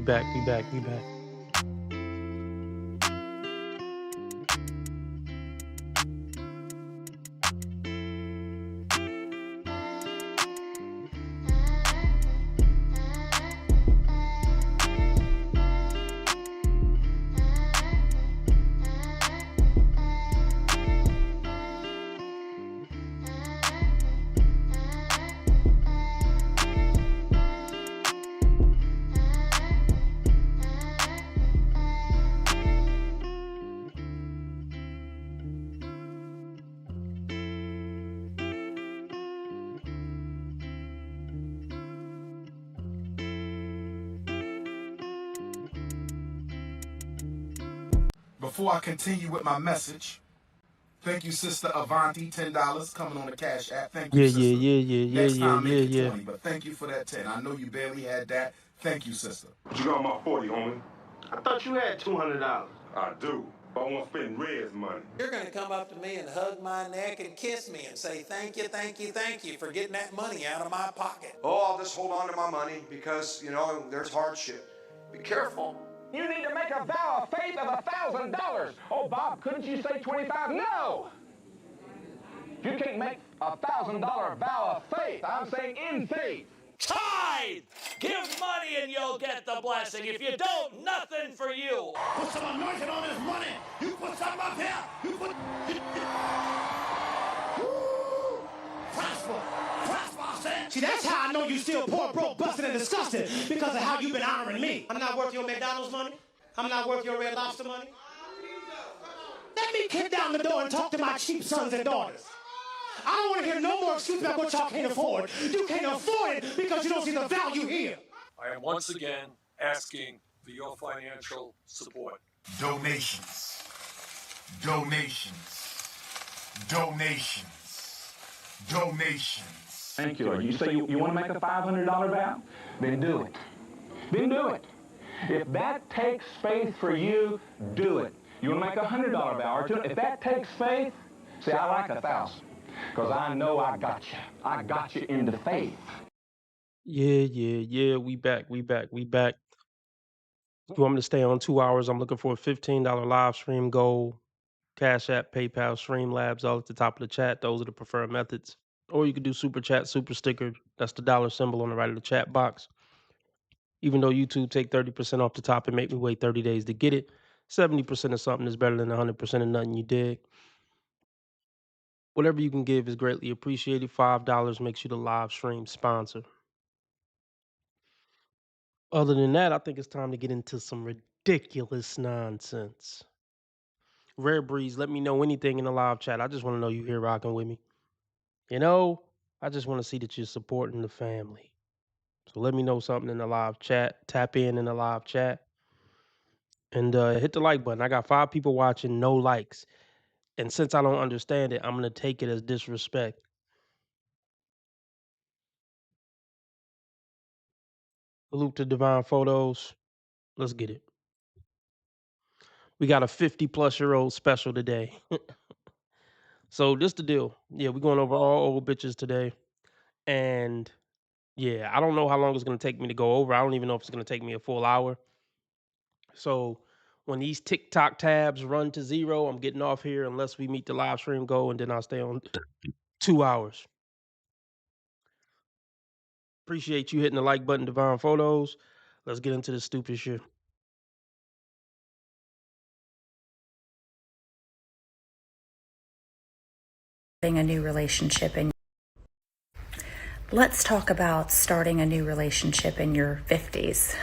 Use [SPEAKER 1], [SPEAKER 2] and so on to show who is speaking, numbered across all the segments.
[SPEAKER 1] back, we back, we back.
[SPEAKER 2] Before I continue with my message, thank you, Sister Avanti, $10 coming on the Cash App. Thank you, Sister. Next time, make it 20, but thank you for that 10. I know you barely had that. Thank you, Sister.
[SPEAKER 3] What you got on my 40, homie?
[SPEAKER 4] I thought you had $200.
[SPEAKER 3] I do, but I won't spend Red's money.
[SPEAKER 5] You're going to come up to me and hug my neck and kiss me and say, thank you, thank you, thank you for getting that money out of my pocket.
[SPEAKER 6] Oh, I'll just hold on to my money because, there's hardship. Be careful.
[SPEAKER 7] You need to make a vow of faith of $1,000. Oh, Bob, couldn't you say 25? No! You can't make a $1,000 vow of faith. I'm saying in faith.
[SPEAKER 8] Tithe! Give money and you'll get the blessing. If you don't, nothing for you.
[SPEAKER 9] Put some anointing on this money. You put something up here. You put... Woo! Prosper. Prosper, I said.
[SPEAKER 10] See, that's how I know you still poor, broke, busted, and disgusted, because of how you've been honoring me. I'm not worth your McDonald's money. I'm not worth your Red Lobster money. Let me kick down the door and talk to my cheap sons and daughters. I don't want to hear no more excuses about what y'all can't afford. You can't afford it because you don't see the value here.
[SPEAKER 11] I am once again asking for your financial support.
[SPEAKER 2] Donations. Donations. Donations. Donations.
[SPEAKER 7] Thank you, Lord. You say you want to make a $500 vow? Then do it. Then do it. If that takes faith for you, do it. You want to make a $100 vow or two? If that takes faith, see, I like 1,000 because I know I got you. I got you into faith.
[SPEAKER 1] Yeah, we back. You want me to stay on 2 hours? I'm looking for a $15 live stream goal. Cash App, PayPal, Streamlabs, all at the top of the chat. Those are the preferred methods. Or you could do super chat, super sticker. That's the dollar symbol on the right of the chat box. Even though YouTube take 30% off the top and make me wait 30 days to get it, 70% of something is better than 100% of nothing, you dig? Whatever you can give is greatly appreciated. $5 makes you the live stream sponsor. Other than that, I think it's time to get into some ridiculous nonsense. Rare Breeze, let me know anything in the live chat. I just want to know you here rocking with me. I just want to see that you're supporting the family. So let me know something in the live chat. Tap in the live chat. And hit the like button. I got 5 people watching, no likes. And since I don't understand it, I'm going to take it as disrespect. Salute to Divine Photos. Let's get it. We got a 50-plus-year-old special today. So this the deal. Yeah, we're going over all old bitches today. And yeah, I don't know how long it's going to take me to go over. I don't even know if it's going to take me a full hour. So when these TikTok tabs run to 0, I'm getting off here unless we meet the live stream goal, and then I'll stay on 2 hours. Appreciate you hitting the like button, Divine Photos. Let's get into this stupid shit.
[SPEAKER 12] A new relationship and let's talk about starting a new relationship in your 50s.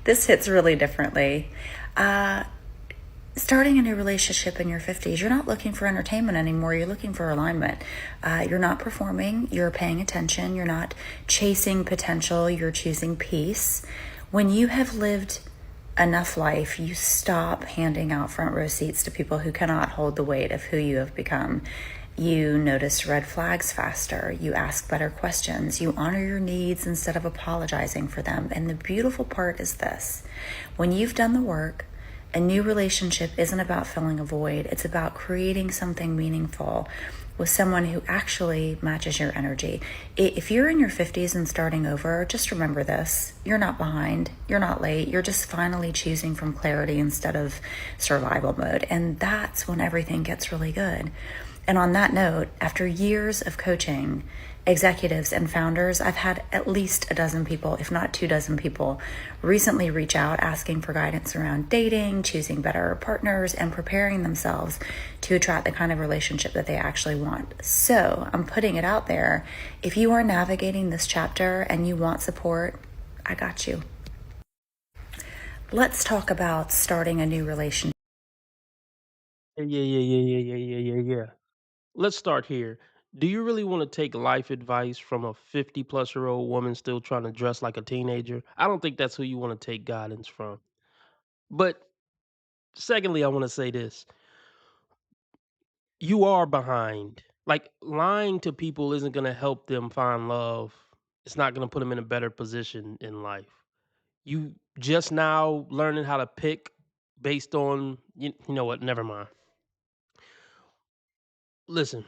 [SPEAKER 12] This hits really differently. Starting a new relationship in your 50s, you're not looking for entertainment anymore. You're looking for alignment. You're not performing. You're paying attention. You're not chasing potential. You're choosing peace. When you have lived enough life, you stop handing out front row seats to people who cannot hold the weight of who you have become. You notice red flags faster. You ask better questions. You honor your needs instead of apologizing for them. And the beautiful part is this: when you've done the work A new relationship isn't about filling a void, it's about creating something meaningful with someone who actually matches your energy. If you're in your 50s and starting over, just remember this. You're not behind, you're not late, you're just finally choosing from clarity instead of survival mode. And that's when everything gets really good. And on that note, after years of coaching executives and founders, I've had at least a dozen people, if not 24 people, recently reach out asking for guidance around dating, choosing better partners, and preparing themselves to attract the kind of relationship that they actually want. So I'm putting it out there. If you are navigating this chapter and you want support, I got you. Let's talk about starting a new relationship.
[SPEAKER 1] Yeah. Let's start here. Do you really want to take life advice from a 50-plus-year-old woman still trying to dress like a teenager? I don't think that's who you want to take guidance from. But secondly, I want to say this. You are behind. Like, lying to people isn't going to help them find love. It's not going to put them in a better position in life. You just now learning how to pick based on, you know what? Never mind. Listen,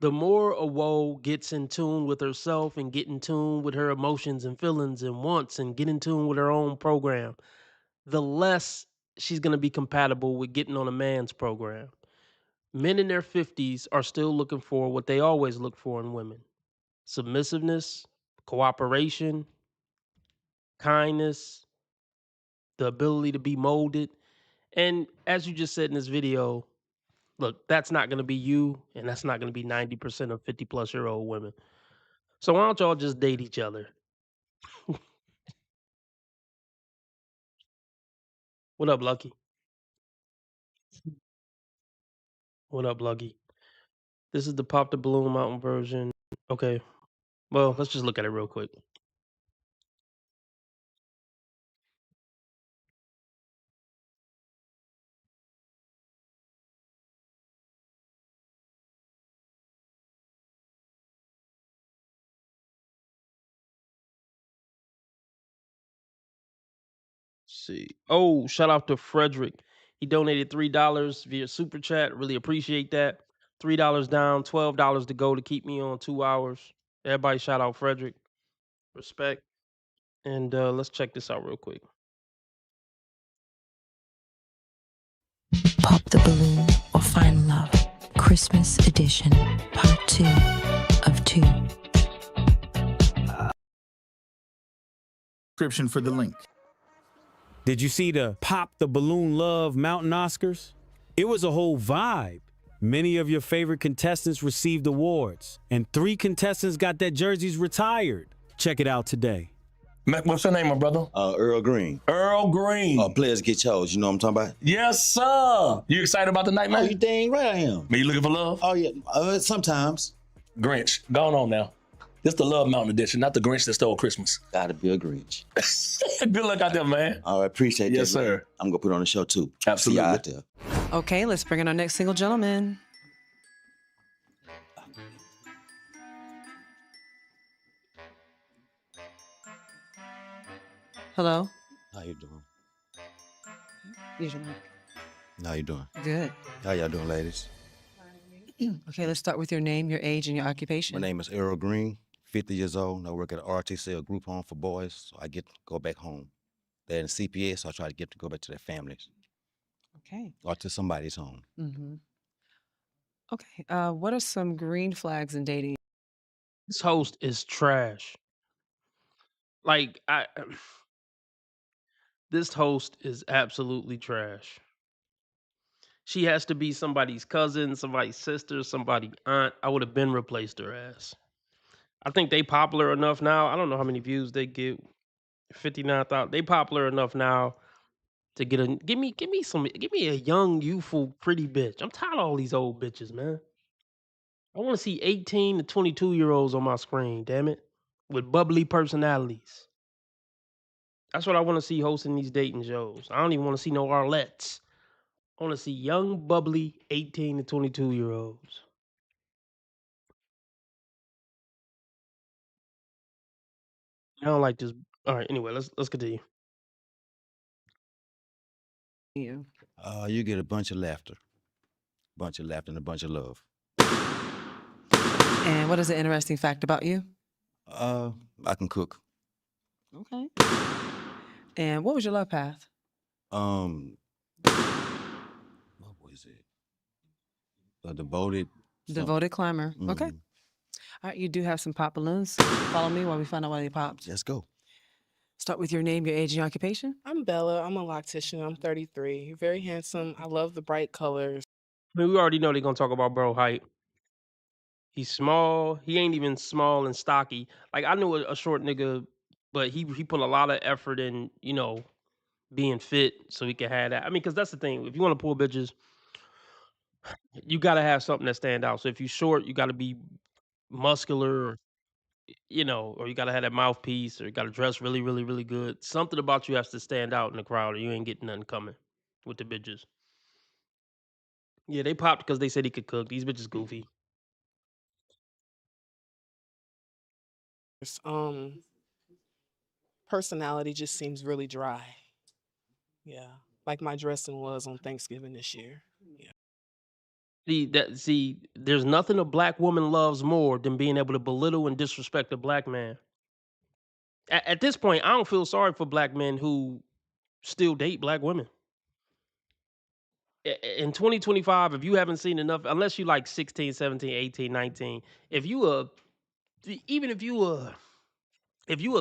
[SPEAKER 1] the more a woe gets in tune with herself and get in tune with her emotions and feelings and wants and get in tune with her own program, the less she's going to be compatible with getting on a man's program. Men in their 50s are still looking for what they always look for in women: submissiveness, cooperation, kindness, the ability to be molded. And as you just said in this video, look, that's not going to be you, and that's not going to be 90% of 50-plus-year-old women. So why don't y'all just date each other? What up, Lucky? What up, Lucky? This is the Pop the Balloon Mountain version. Okay, well, let's just look at it real quick. See. Oh, shout out to Frederick. He donated $3 via super chat. Really appreciate that. $3 down, $12 to go to keep me on 2 hours. Everybody shout out Frederick. Respect. And let's check this out real quick.
[SPEAKER 13] Pop the Balloon or Find Love, Christmas Edition, Part 2 of 2.
[SPEAKER 14] Description for the link.
[SPEAKER 15] Did you see the Pop the Balloon Love Mountain Oscars? It was a whole vibe. Many of your favorite contestants received awards, and 3 contestants got their jerseys retired. Check it out today.
[SPEAKER 16] What's your name, my brother?
[SPEAKER 17] Earl Green.
[SPEAKER 16] Earl Green.
[SPEAKER 17] Players get chose. You know what I'm talking about?
[SPEAKER 16] Yes, sir. You excited about the night, man?
[SPEAKER 17] Oh, you dang right I am.
[SPEAKER 16] Man, you looking for love?
[SPEAKER 17] Oh, yeah. Sometimes.
[SPEAKER 16] Grinch, going on now. This the Love Mountain edition, not the Grinch that stole Christmas.
[SPEAKER 17] Gotta be a Grinch.
[SPEAKER 16] Good luck out there, man.
[SPEAKER 17] All right, appreciate that.
[SPEAKER 16] Yes, sir.
[SPEAKER 17] I'm gonna put on the show too.
[SPEAKER 16] Absolutely.
[SPEAKER 17] See y'all out there.
[SPEAKER 18] Okay, let's bring in our next single gentleman. Hello?
[SPEAKER 17] How you doing?
[SPEAKER 18] Use your mic.
[SPEAKER 17] How you doing?
[SPEAKER 18] Good.
[SPEAKER 17] How y'all doing, ladies?
[SPEAKER 18] Okay, let's start with your name, your age, and your occupation.
[SPEAKER 17] My name is Earl Green, 50 years old. I work at a RTC, a group home for boys, so I get to go back home. They're in CPS, so I try to get to go back to their families.
[SPEAKER 18] Okay.
[SPEAKER 17] Or to somebody's home.
[SPEAKER 18] Mm-hmm. Okay, what are some green flags in dating?
[SPEAKER 1] This host is trash. Like, this host is absolutely trash. She has to be somebody's cousin, somebody's sister, somebody's aunt. I would have been replaced her ass. I think they popular enough now. I don't know how many views they get. 59,000. They popular enough now to get a give me a young, youthful, pretty bitch. I'm tired of all these old bitches, man. I want to see 18 to 22-year-olds on my screen, damn it. With bubbly personalities. That's what I want to see hosting these dating shows. I don't even want to see no Arlettes. I want to see young, bubbly 18 to 22-year-olds. I don't like this. All right, anyway, let's continue.
[SPEAKER 18] You.
[SPEAKER 17] You get a bunch of laughter, and a bunch of love.
[SPEAKER 18] And what is an interesting fact about you?
[SPEAKER 17] I can cook.
[SPEAKER 18] Okay. And what was your love path?
[SPEAKER 17] What was it? A devoted.
[SPEAKER 18] Devoted climber. Okay.
[SPEAKER 17] Mhm.
[SPEAKER 18] All right, you do have some pop balloons. Follow me while we find out why they popped.
[SPEAKER 17] Let's go.
[SPEAKER 18] Start with your name, your age, and your occupation.
[SPEAKER 14] I'm Bella. I'm a loctician. I'm 33. You're very handsome. I love the bright colors.
[SPEAKER 1] I mean, we already know they're gonna talk about bro height. He's small. He ain't even small and stocky. Like I knew a short nigga, but he put a lot of effort in, being fit so he can have that. I mean, because that's the thing. If you want to pull bitches, you got to have something that stand out. So if you short, you got to be muscular, or you got to have that mouthpiece, or you got to dress really, really, really good. Something about you has to stand out in the crowd, or you ain't getting nothing coming with the bitches. Yeah, they popped because they said he could cook. These bitches goofy.
[SPEAKER 14] Um, Personality just seems really dry. Yeah, like my dressing was on Thanksgiving this year. Yeah.
[SPEAKER 1] See, there's nothing a black woman loves more than being able to belittle and disrespect a black man. At this point, I don't feel sorry for black men who still date black women. In 2025, if you haven't seen enough, unless you like 16, 17, 18, 19, if you even if you a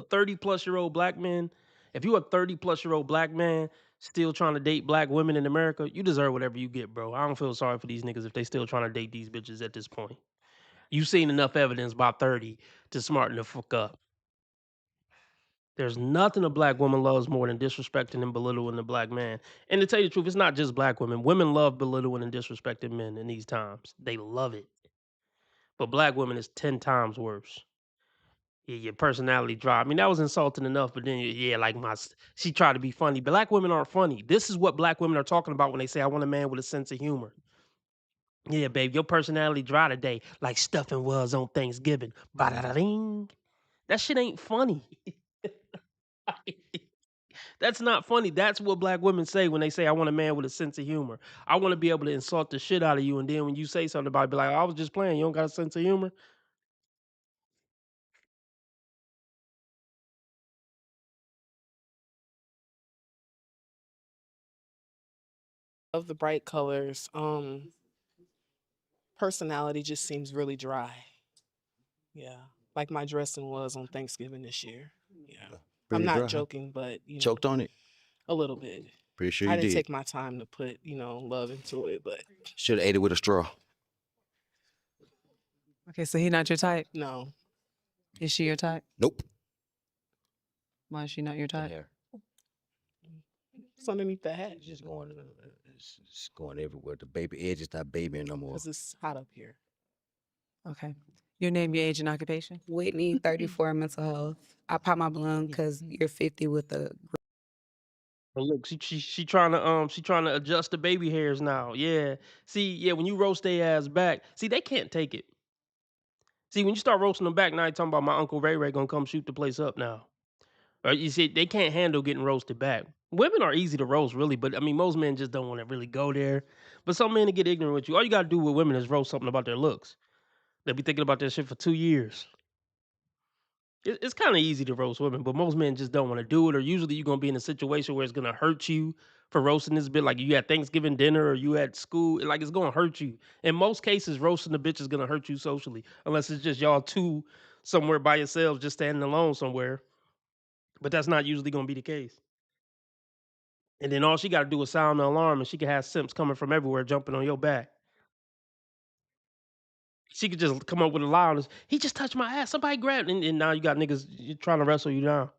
[SPEAKER 1] 30 plus year old black man, if you a 30 plus year old black man still trying to date black women in America, you deserve whatever you get, bro. I don't feel sorry for these niggas if they still trying to date these bitches at this point. You've seen enough evidence by 30 to smarten the fuck up. There's nothing a black woman loves more than disrespecting and belittling the black man. And to tell you the truth, it's not just black women. Women love belittling and disrespecting men in these times. They love it. But black women is 10 times worse. Yeah, your personality drop. I mean, that was insulting enough, but then yeah, like she tried to be funny. Black women aren't funny. This is what black women are talking about when they say, I want a man with a sense of humor. Yeah, babe, your personality dry today, like stuffing was on Thanksgiving. Ba-da-da-ding. That shit ain't funny. That's not funny. That's what black women say when they say, I want a man with a sense of humor. I want to be able to insult the shit out of you. And then when you say something about it, be like, I was just playing. You don't got a sense of humor?
[SPEAKER 14] Love the bright colors. Personality just seems really dry. Yeah, like my dressing was on Thanksgiving this year. Yeah, I'm
[SPEAKER 17] Pretty
[SPEAKER 14] not
[SPEAKER 17] dry, huh?
[SPEAKER 14] joking, but
[SPEAKER 17] Choked on it.
[SPEAKER 14] a little bit.
[SPEAKER 17] Pretty sure
[SPEAKER 14] I
[SPEAKER 17] you
[SPEAKER 14] didn't
[SPEAKER 17] did.
[SPEAKER 14] take my time to put love into it, but
[SPEAKER 17] Should have ate it with a straw.
[SPEAKER 18] Okay, so he not your type.
[SPEAKER 14] no.
[SPEAKER 18] Is she your type?
[SPEAKER 17] Nope.
[SPEAKER 18] Why is she not your type?
[SPEAKER 17] Hair.
[SPEAKER 14] It's underneath the hat.
[SPEAKER 17] It's going everywhere. The baby edge is not babying no more.
[SPEAKER 14] Because it's hot up here.
[SPEAKER 18] Okay. Your name, your age, and occupation?
[SPEAKER 19] Whitney, 34, mental health. I pop my balloon because you're 50 with a.
[SPEAKER 1] And look, she trying to adjust the baby hairs now. Yeah. See, yeah, when you roast their ass back, see, they can't take it. See, when you start roasting them back, now you're talking about my Uncle Ray Ray gonna come shoot the place up now. Or you see, they can't handle getting roasted back. Women are easy to roast, really, but I mean, most men just don't want to really go there. But some men to get ignorant with you. All you gotta do with women is roast something about their looks. They'll be thinking about that shit for 2 years. It's kind of easy to roast women, but most men just don't want to do it. Or usually you're gonna be in a situation where it's gonna hurt you for roasting this bitch. Like you at Thanksgiving dinner or you at school, like it's gonna hurt you. In most cases, roasting the bitch is gonna hurt you socially, unless it's just y'all two somewhere by yourselves, just standing alone somewhere. But that's not usually gonna be the case. And then all she got to do is sound the alarm, and she can have simps coming from everywhere jumping on your back. She could just come up with a lie on us. He just touched my ass. Somebody grabbed, and now you got niggas trying to wrestle you down.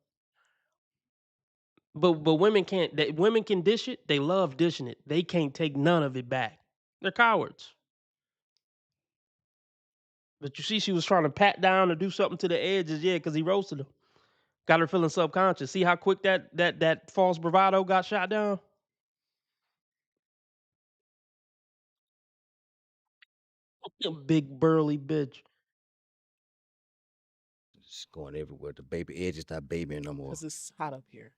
[SPEAKER 1] But women can't. Women can dish it. They love dishing it. They can't take none of it back. They're cowards. But you see, she was trying to pat down or do something to the edges, yeah, because he roasted her. Got her feeling subconscious. See how quick that false bravado got shot down. You big burly bitch.
[SPEAKER 17] It's going everywhere. The baby edge is not babying no more.
[SPEAKER 14] Because it's hot up here.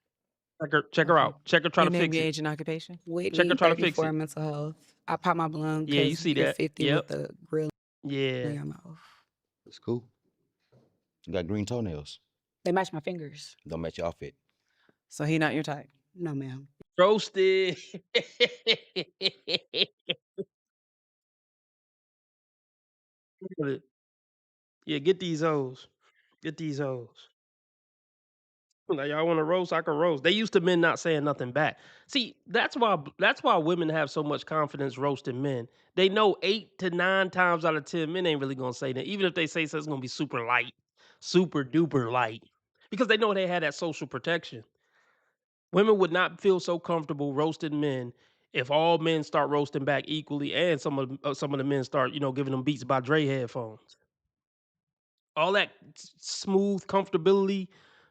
[SPEAKER 1] Check her out. Check her try
[SPEAKER 18] Your
[SPEAKER 1] to
[SPEAKER 18] name,
[SPEAKER 1] fix
[SPEAKER 18] your
[SPEAKER 1] it.
[SPEAKER 18] age, and occupation.
[SPEAKER 1] Check her
[SPEAKER 19] Whitney,
[SPEAKER 1] try to fix
[SPEAKER 19] 34,
[SPEAKER 1] it.
[SPEAKER 19] mental health. I pop my blunt
[SPEAKER 1] Yeah, you
[SPEAKER 19] because
[SPEAKER 1] see
[SPEAKER 19] you're
[SPEAKER 1] that.
[SPEAKER 19] 50
[SPEAKER 1] Yep.
[SPEAKER 19] with the grill in
[SPEAKER 1] Yeah.
[SPEAKER 19] your mouth.
[SPEAKER 17] It's cool. You got green toenails.
[SPEAKER 19] They match my fingers.
[SPEAKER 17] Don't match your outfit.
[SPEAKER 18] So he not your type.
[SPEAKER 19] No, ma'am.
[SPEAKER 1] Roasted. Yeah, get these hoes. Get these hoes. Like, y'all want to roast? I can roast. They used to men not saying nothing back. See, that's why women have so much confidence roasting men. They know 8 to 9 times out of 10 men ain't really gonna say that. Even if they say something, it's gonna be super light, super duper light, because they know they had that social protection. Women would not feel so comfortable roasting men if all men start roasting back equally, and some of the men start giving them Beats by Dre headphones. All that smooth comfortability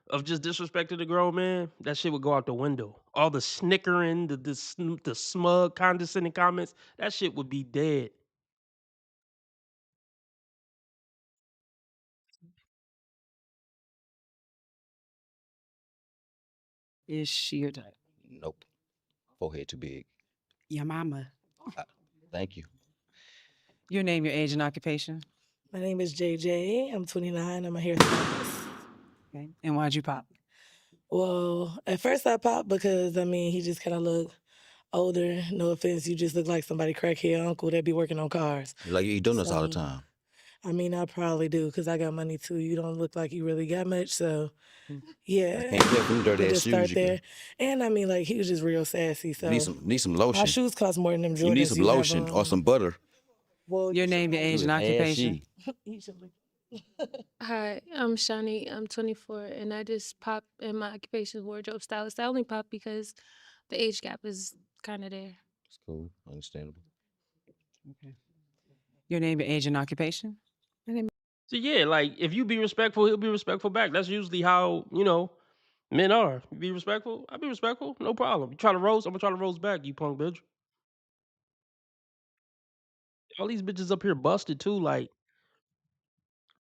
[SPEAKER 1] of just disrespecting the grown man, that shit would go out the window. All the snickering, the smug, condescending comments, that shit would be dead.
[SPEAKER 18] Is she your type?
[SPEAKER 17] Nope. Forehead too big.
[SPEAKER 19] Your mama.
[SPEAKER 17] Thank you.
[SPEAKER 18] Your name, your age, and occupation.
[SPEAKER 20] My name is JJ. I'm 29. I'm a hairstylist.
[SPEAKER 18] Okay. And why'd you pop?
[SPEAKER 20] Well, at first I popped because, he just kind of looked older. No offense, you just look like somebody crackhead uncle that be working on cars.
[SPEAKER 17] Like you eat donuts all the
[SPEAKER 20] So,
[SPEAKER 17] time.
[SPEAKER 20] I probably do because I got money too. You don't look like you really got much. So,
[SPEAKER 17] I
[SPEAKER 20] yeah,
[SPEAKER 17] can't tell from dirty
[SPEAKER 20] we'll
[SPEAKER 17] ass
[SPEAKER 20] just
[SPEAKER 17] shoes.
[SPEAKER 20] start
[SPEAKER 17] You can
[SPEAKER 20] there. And he was just real sassy. So,
[SPEAKER 17] need some lotion.
[SPEAKER 20] my shoes cost more than them
[SPEAKER 17] You need
[SPEAKER 20] Jordans
[SPEAKER 17] some
[SPEAKER 20] you have
[SPEAKER 17] lotion or
[SPEAKER 20] on.
[SPEAKER 17] some butter.
[SPEAKER 20] Well,
[SPEAKER 18] Your name, your age, and occupation.
[SPEAKER 21] Hi, I'm Shani. I'm 24, and I just pop in my occupation wardrobe stylist. I only pop because the age gap is kind of there.
[SPEAKER 17] It's cool. Understandable.
[SPEAKER 18] Okay. Your name, your age, and occupation.
[SPEAKER 1] So yeah, like if you be respectful, he'll be respectful back. That's usually how men are. You be respectful, I be respectful, no problem. You try to roast, I'm gonna try to roast back, you punk bitch. All these bitches up here busted too, like,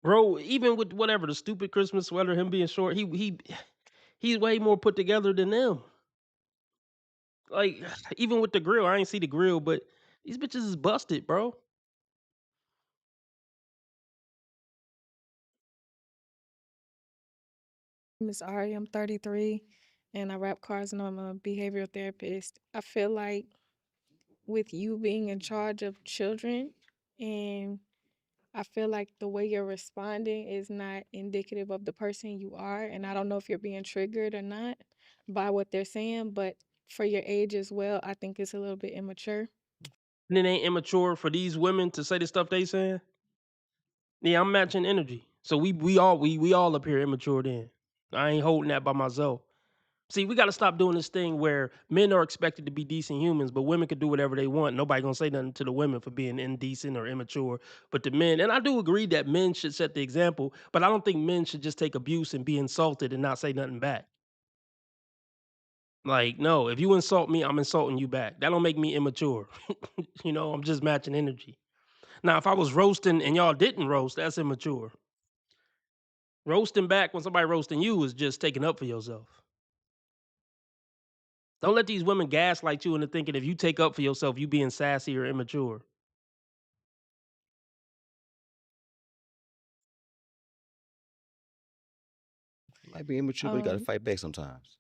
[SPEAKER 1] bro. Even with whatever the stupid Christmas sweater, him being short, he's way more put together than them. Like, even with the grill, I ain't see the grill, but these bitches is busted, bro.
[SPEAKER 21] Miss Ari, I'm 33, and I rap cars, and I'm a behavioral therapist. I feel like with you being in charge of children, and I feel like the way you're responding is not indicative of the person you are. And I don't know if you're being triggered or not by what they're saying, but for your age as well, I think it's a little bit immature.
[SPEAKER 1] And it ain't immature for these women to say the stuff they saying. Yeah, I'm matching energy. So we all up here immature then. I ain't holding that by myself. See, we got to stop doing this thing where men are expected to be decent humans, but women can do whatever they want. Nobody gonna say nothing to the women for being indecent or immature. But the men, and I do agree that men should set the example, but I don't think men should just take abuse and be insulted and not say nothing back. Like, no, if you insult me, I'm insulting you back. That don't make me immature. I'm just matching energy. Now, if I was roasting and y'all didn't roast, that's immature. Roasting back when somebody roasting you is just taking up for yourself. Don't let these women gaslight you into thinking if you take up for yourself, you being sassy or immature.
[SPEAKER 17] Might be immature, but you gotta
[SPEAKER 21] Um,
[SPEAKER 17] fight back sometimes.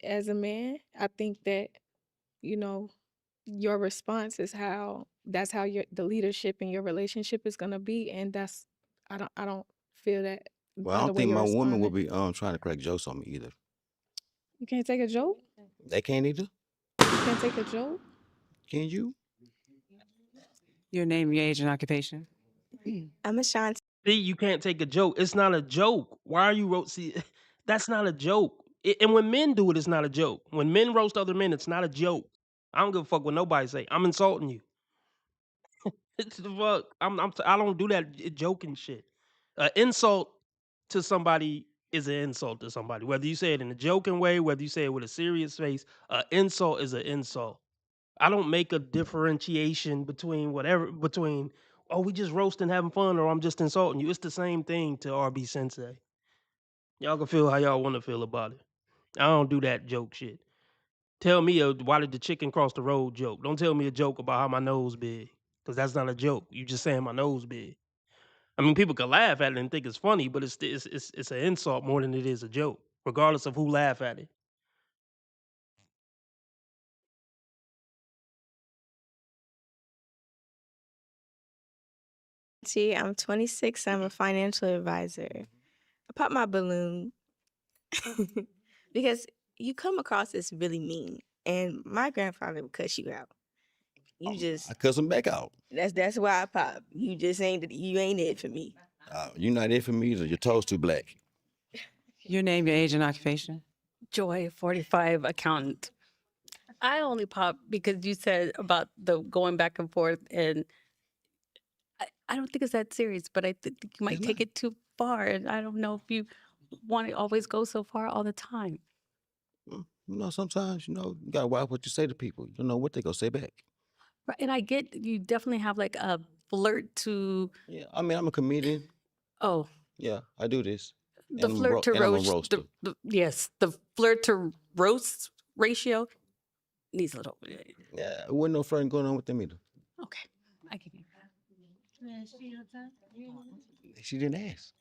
[SPEAKER 21] as a man, I think that, you know, your response is that's how the leadership in your relationship is gonna be. And I don't feel that
[SPEAKER 17] Well, I
[SPEAKER 21] by the
[SPEAKER 17] don't
[SPEAKER 21] way
[SPEAKER 17] think
[SPEAKER 21] you're
[SPEAKER 17] my woman will
[SPEAKER 21] responding.
[SPEAKER 17] be trying to crack jokes on me either.
[SPEAKER 21] You can't take a joke?
[SPEAKER 17] They can't either.
[SPEAKER 21] You can't take a joke?
[SPEAKER 17] Can you?
[SPEAKER 18] Your name, your age, and occupation.
[SPEAKER 21] I'm a Shanti.
[SPEAKER 1] See, you can't take a joke. It's not a joke. Why are you See, that's not a joke. And when men do it, it's not a joke. When men roast other men, it's not a joke. I don't give a fuck what nobody say. I'm insulting you. It's the fuck. I don't do that joking shit. Insult to somebody is an insult to somebody. Whether you say it in a joking way, whether you say it with a serious face, insult is an insult. I don't make a differentiation between oh we just roasting having fun or I'm just insulting you. It's the same thing to RB Sensei. Y'all can feel how y'all want to feel about it. I don't do that joke shit. Tell me why did the chicken cross the road joke. Don't tell me a joke about how my nose big, because that's not a joke. You just saying my nose big. I mean, people could laugh at it and think it's funny, but it's an insult more than it is a joke, regardless of who laugh at it.
[SPEAKER 21] I'm 26. I'm a financial advisor. I pop my balloon because you come across as really mean, and my grandfather would cuss you out. You just
[SPEAKER 17] I cuss them back out.
[SPEAKER 21] that's why I pop. You ain't it for me.
[SPEAKER 17] You're not it for me either. Your toes too black.
[SPEAKER 18] Your name, your age, and occupation.
[SPEAKER 4] Joy, 45, accountant. I only pop because you said about the going back and forth, and I don't think it's that serious, but I think you might take it too far, and I don't know if you want to always go so far all the time.
[SPEAKER 17] Sometimes, you gotta watch what you say to people. You don't know what they gonna say back.
[SPEAKER 4] Right, and I get you definitely have like a flirt to.
[SPEAKER 17] Yeah, I mean, I'm a comedian.
[SPEAKER 4] Oh.
[SPEAKER 17] Yeah, I do this.
[SPEAKER 4] The
[SPEAKER 17] And
[SPEAKER 4] flirt to
[SPEAKER 17] and I'm a
[SPEAKER 4] roast.
[SPEAKER 17] roaster.
[SPEAKER 4] Yes, the flirt to roast ratio needs a little.
[SPEAKER 17] Yeah, there wasn't no flirting going on with them either.
[SPEAKER 4] Okay, I give you that.
[SPEAKER 17] She didn't ask.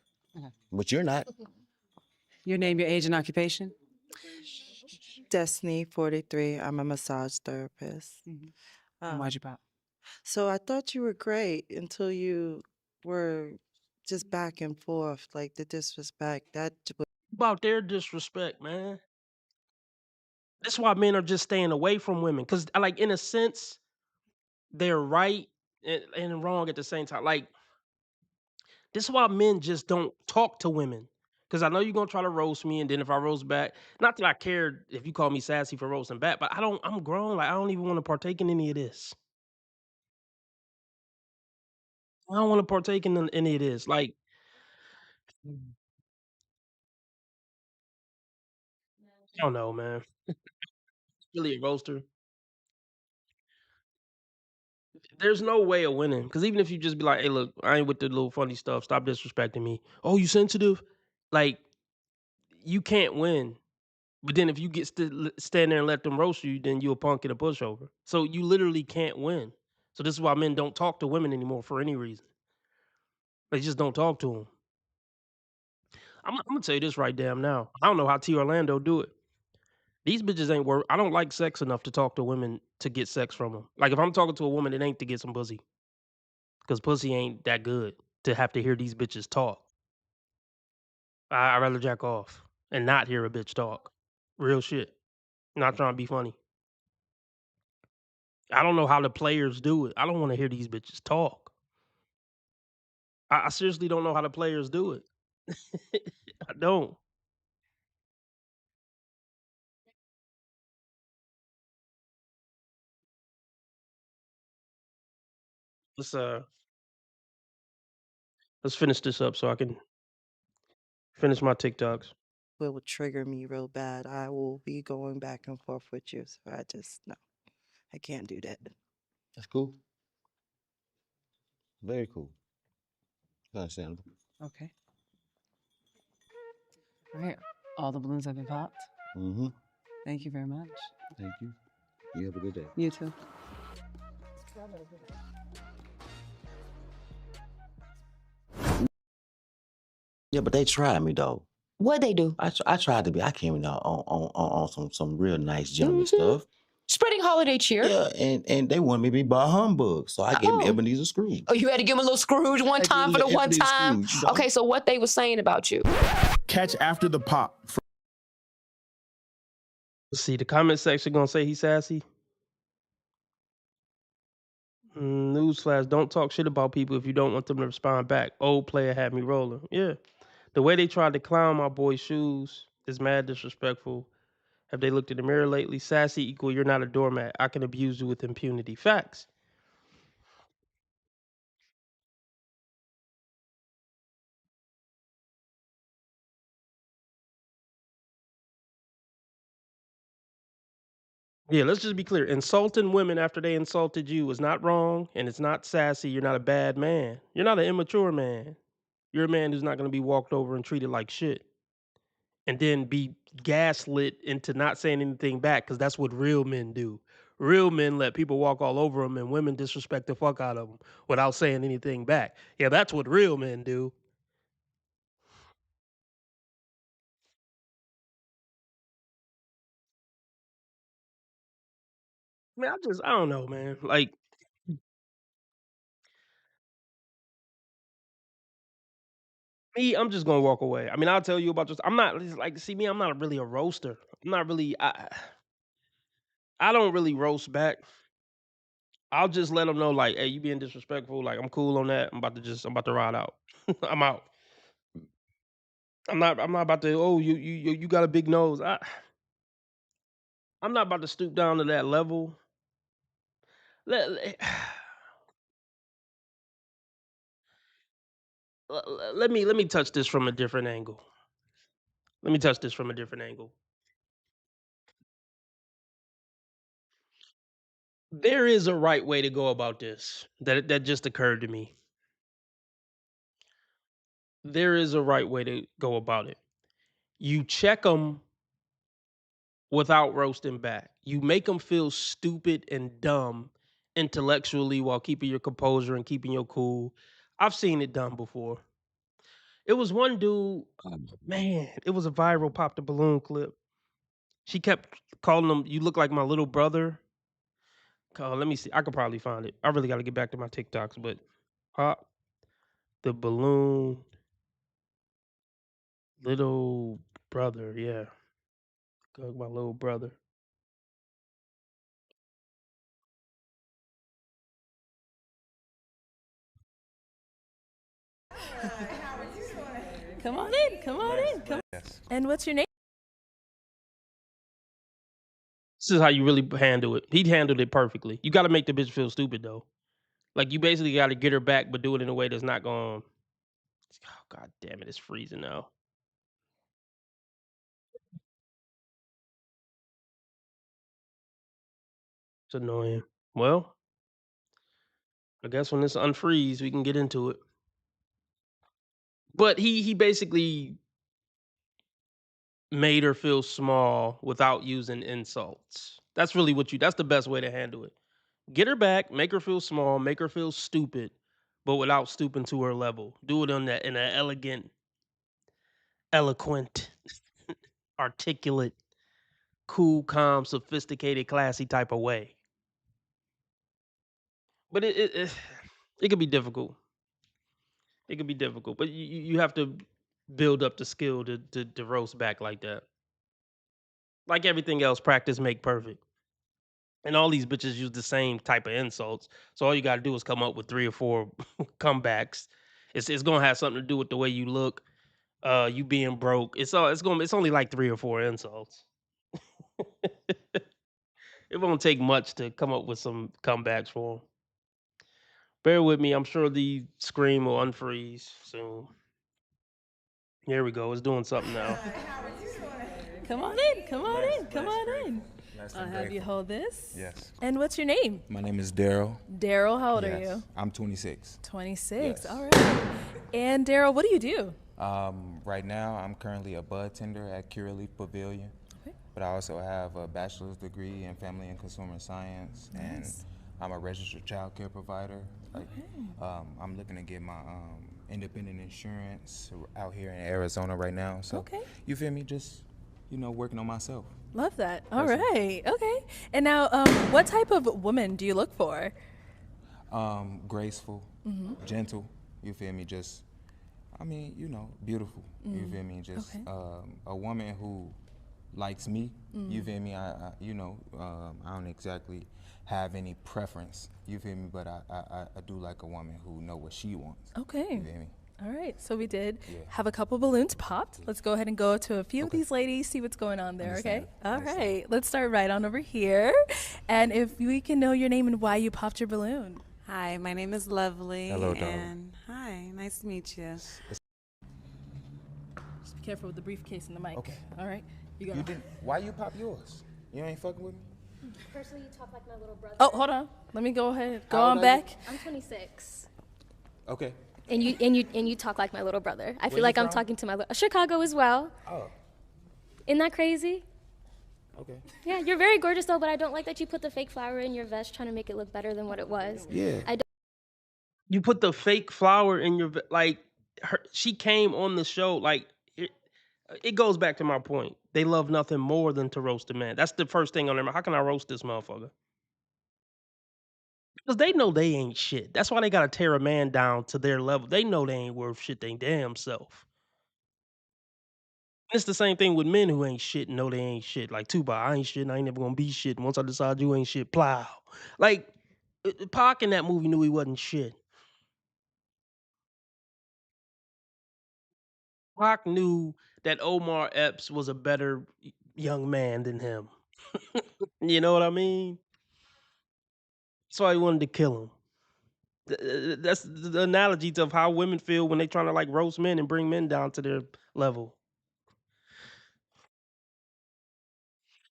[SPEAKER 17] But you're not.
[SPEAKER 18] Your name, your age, and occupation.
[SPEAKER 22] Destiny, 43. I'm a massage therapist.
[SPEAKER 18] And why'd you pop?
[SPEAKER 22] So I thought you were great until you were just back and forth, like the disrespect. That was
[SPEAKER 1] About their disrespect, man. That's why men are just staying away from women, because like in a sense, they're right and wrong at the same time. Like this is why men just don't talk to women. Because I know you're gonna try to roast me, and then if I roast back, not that I cared if you call me sassy for roasting back, but I'm grown. Like I don't even want to partake in any of this. I don't want to partake in any of this. Like, I don't know, man. Really a roaster. There's no way of winning, because even if you just be like, "Hey, look, I ain't with the little funny stuff. Stop disrespecting me." Oh, you sensitive? Like, you can't win. But then if you get stand there and let them roast you, then you a punk and a pushover. So you literally can't win. So this is why men don't talk to women anymore for any reason. They just don't talk to them. I'm gonna tell you this right damn now. I don't know how T Orlando do it. These bitches ain't worth. I don't like sex enough to talk to women to get sex from them. Like if I'm talking to a woman, it ain't to get some pussy, because pussy ain't that good to have to hear these bitches talk. I'd rather jack off and not hear a bitch talk. Real shit. Not trying to be funny. I don't know how the players do it. I don't want to hear these bitches talk. I seriously don't know how the players do it. I don't. Let's let's finish this up so I can finish my TikToks.
[SPEAKER 22] will trigger me real bad. I will be going back and forth with you. So I just no, I can't do that.
[SPEAKER 17] That's cool. Very cool. Understandable.
[SPEAKER 18] Okay. All right. All the balloons have been popped.
[SPEAKER 17] Mm-hmm.
[SPEAKER 18] Thank you very much.
[SPEAKER 17] Thank you. You have a good day.
[SPEAKER 18] You too.
[SPEAKER 17] Yeah, but they tried me though.
[SPEAKER 23] What they do?
[SPEAKER 17] I tried to be. I came in on some real nice gentleman stuff.
[SPEAKER 23] Spreading holiday cheer.
[SPEAKER 17] Yeah, and they wanted me to be by humbug, so I gave him
[SPEAKER 23] Oh.
[SPEAKER 17] Ebenezer Scrooge.
[SPEAKER 23] Oh, you had to give him a little Scrooge one
[SPEAKER 17] I gave
[SPEAKER 23] time
[SPEAKER 17] him
[SPEAKER 23] for the
[SPEAKER 17] little
[SPEAKER 23] one
[SPEAKER 17] Ebenezer
[SPEAKER 23] time.
[SPEAKER 17] Scrooge, you know?
[SPEAKER 23] Okay, so what they were saying about you?
[SPEAKER 2] Catch after the pop.
[SPEAKER 1] Let's see. The comment section gonna say he's sassy. Newsflash: don't talk shit about people if you don't want them to respond back. Old player had me rolling. Yeah, the way they tried to clown my boy's shoes is mad disrespectful. Have they looked in the mirror lately? Sassy equal you're not a doormat. I can abuse you with impunity. Facts. Yeah, let's just be clear. Insulting women after they insulted you is not wrong, and it's not sassy. You're not a bad man. You're not an immature man. You're a man who's not going to be walked over and treated like shit. and then be gaslit into not saying anything back because that's what real men do. Real men let people walk all over them, and women disrespect the fuck out of them without saying anything back. Yeah, that's what real men do. Man, I don't know, man. Like me, I'm just gonna walk away. I mean, I'll tell you about this. I'm not like see me. I'm not really a roaster. I'm not really. I don't really roast back. I'll just let them know, like, hey, you being disrespectful. Like, I'm cool on that. I'm about to ride out. I'm out. I'm not about to. Oh, you got a big nose. I'm not about to stoop down to that level. Let, let me touch this from a different angle. Let me touch this from a different angle. There is a right way to go about this. That just occurred to me. There is a right way to go about it. You check them without roasting back. You make them feel stupid and dumb intellectually while keeping your composure and keeping your cool. I've seen it done before. It was one dude, oh man, it was a viral pop the balloon clip. She kept calling him, "You look like my little brother." Let me see. I could probably find it. I really got to get back to my TikToks, but pop the balloon, little brother. Yeah, my little brother.
[SPEAKER 3] Come on in. Come on in. Come. And what's your name?
[SPEAKER 1] This is how you really handle it. He handled it perfectly. You got to make the bitch feel stupid though. Like you basically got to get her back, but do it in a way that's not going. Oh, God damn it! It's freezing now. It's annoying. Well, I guess when it's unfreeze, we can get into it. But he basically made her feel small without using insults. That's really that's the best way to handle it. Get her back, make her feel small, make her feel stupid, but without stooping to her level. Do it in an elegant, eloquent, articulate, cool, calm, sophisticated, classy type of way. But it could be difficult. It could be difficult, but you have to build up the skill to roast back like that. Like everything else, practice make perfect. And all these bitches use the same type of insults. So all you got to do is come up with 3 or 4 comebacks. It's going to have something to do with the way you look, you being broke. It's only like 3 or 4 insults. It won't take much to come up with some comebacks for 'em. Bear with me. I'm sure the screen will unfreeze soon. Here we go. It's doing something now.
[SPEAKER 3] Come on in. Come on in. Come on in. I'll have you hold this.
[SPEAKER 5] Yes.
[SPEAKER 3] And what's your name?
[SPEAKER 5] My name is Daryl.
[SPEAKER 3] Daryl, how old are
[SPEAKER 5] Yes.
[SPEAKER 3] you?
[SPEAKER 5] I'm 26.
[SPEAKER 3] 26.
[SPEAKER 5] Yes.
[SPEAKER 3] All right. And Daryl, what do you do?
[SPEAKER 5] Right now, I'm currently a bud tender at Curaleaf Pavilion.
[SPEAKER 3] Okay.
[SPEAKER 5] But I also have a bachelor's degree in family and consumer science.
[SPEAKER 3] Nice.
[SPEAKER 5] And I'm a registered child care provider. Like, I'm looking to get my independent insurance out here in Arizona right now. So,
[SPEAKER 3] Okay.
[SPEAKER 5] you feel me? Just, working on myself.
[SPEAKER 3] Love that. All right. Okay. And now, what type of woman do you look for?
[SPEAKER 5] Graceful, gentle, you feel me? Just, beautiful, you feel me? Just a woman who likes me, you feel me? I don't exactly have any preference, you feel me? But I do like a woman who know what she wants.
[SPEAKER 3] Okay.
[SPEAKER 5] You feel me?
[SPEAKER 3] All right. So we did have a couple balloons popped. Let's go ahead and go to a few of these ladies, see what's going on there, okay? All right. Let's start right on over here. And if we can know your name and why you popped your balloon.
[SPEAKER 6] Hi, my name is Lovely.
[SPEAKER 5] Hello, darling.
[SPEAKER 6] And hi, nice to meet you.
[SPEAKER 3] Just be careful with the briefcase and the mic.
[SPEAKER 5] Okay.
[SPEAKER 3] All right. You got
[SPEAKER 5] Why you pop yours? You ain't fucking with me?
[SPEAKER 24] Personally, you talk like my little brother.
[SPEAKER 3] Oh, hold on. Let me go ahead. Go
[SPEAKER 5] How
[SPEAKER 3] on
[SPEAKER 5] old are you?
[SPEAKER 3] back.
[SPEAKER 24] I'm 26.
[SPEAKER 5] Okay.
[SPEAKER 24] And you talk like my little brother. I
[SPEAKER 5] Where
[SPEAKER 24] feel
[SPEAKER 5] you
[SPEAKER 24] like I'm
[SPEAKER 5] from?
[SPEAKER 24] talking to my Chicago as well.
[SPEAKER 5] Oh.
[SPEAKER 24] Isn't that crazy?
[SPEAKER 5] Okay.
[SPEAKER 24] Yeah, you're very gorgeous though, but I don't like that you put the fake flower in your vest trying to make it look better than what it was.
[SPEAKER 5] Yeah.
[SPEAKER 24] I don't
[SPEAKER 1] You put the fake flower in your like. She came on the show like it goes back to my point. They love nothing more than to roast a man. That's the first thing on their mind. How can I roast this motherfucker? Because they know they ain't shit. That's why they gotta tear a man down to their level. They know they ain't worth shit they damn self. It's the same thing with men who ain't shit and know they ain't shit. Like Tupac, I ain't shit and I ain't never gonna be shit. And once I decide you ain't shit, plow. Like Pac in that movie knew he wasn't shit. Pac knew that Omar Epps was a better young man than him. You know what I mean? That's why he wanted to kill him. That's the analogy of how women feel when they trying to like roast men and bring men down to their level.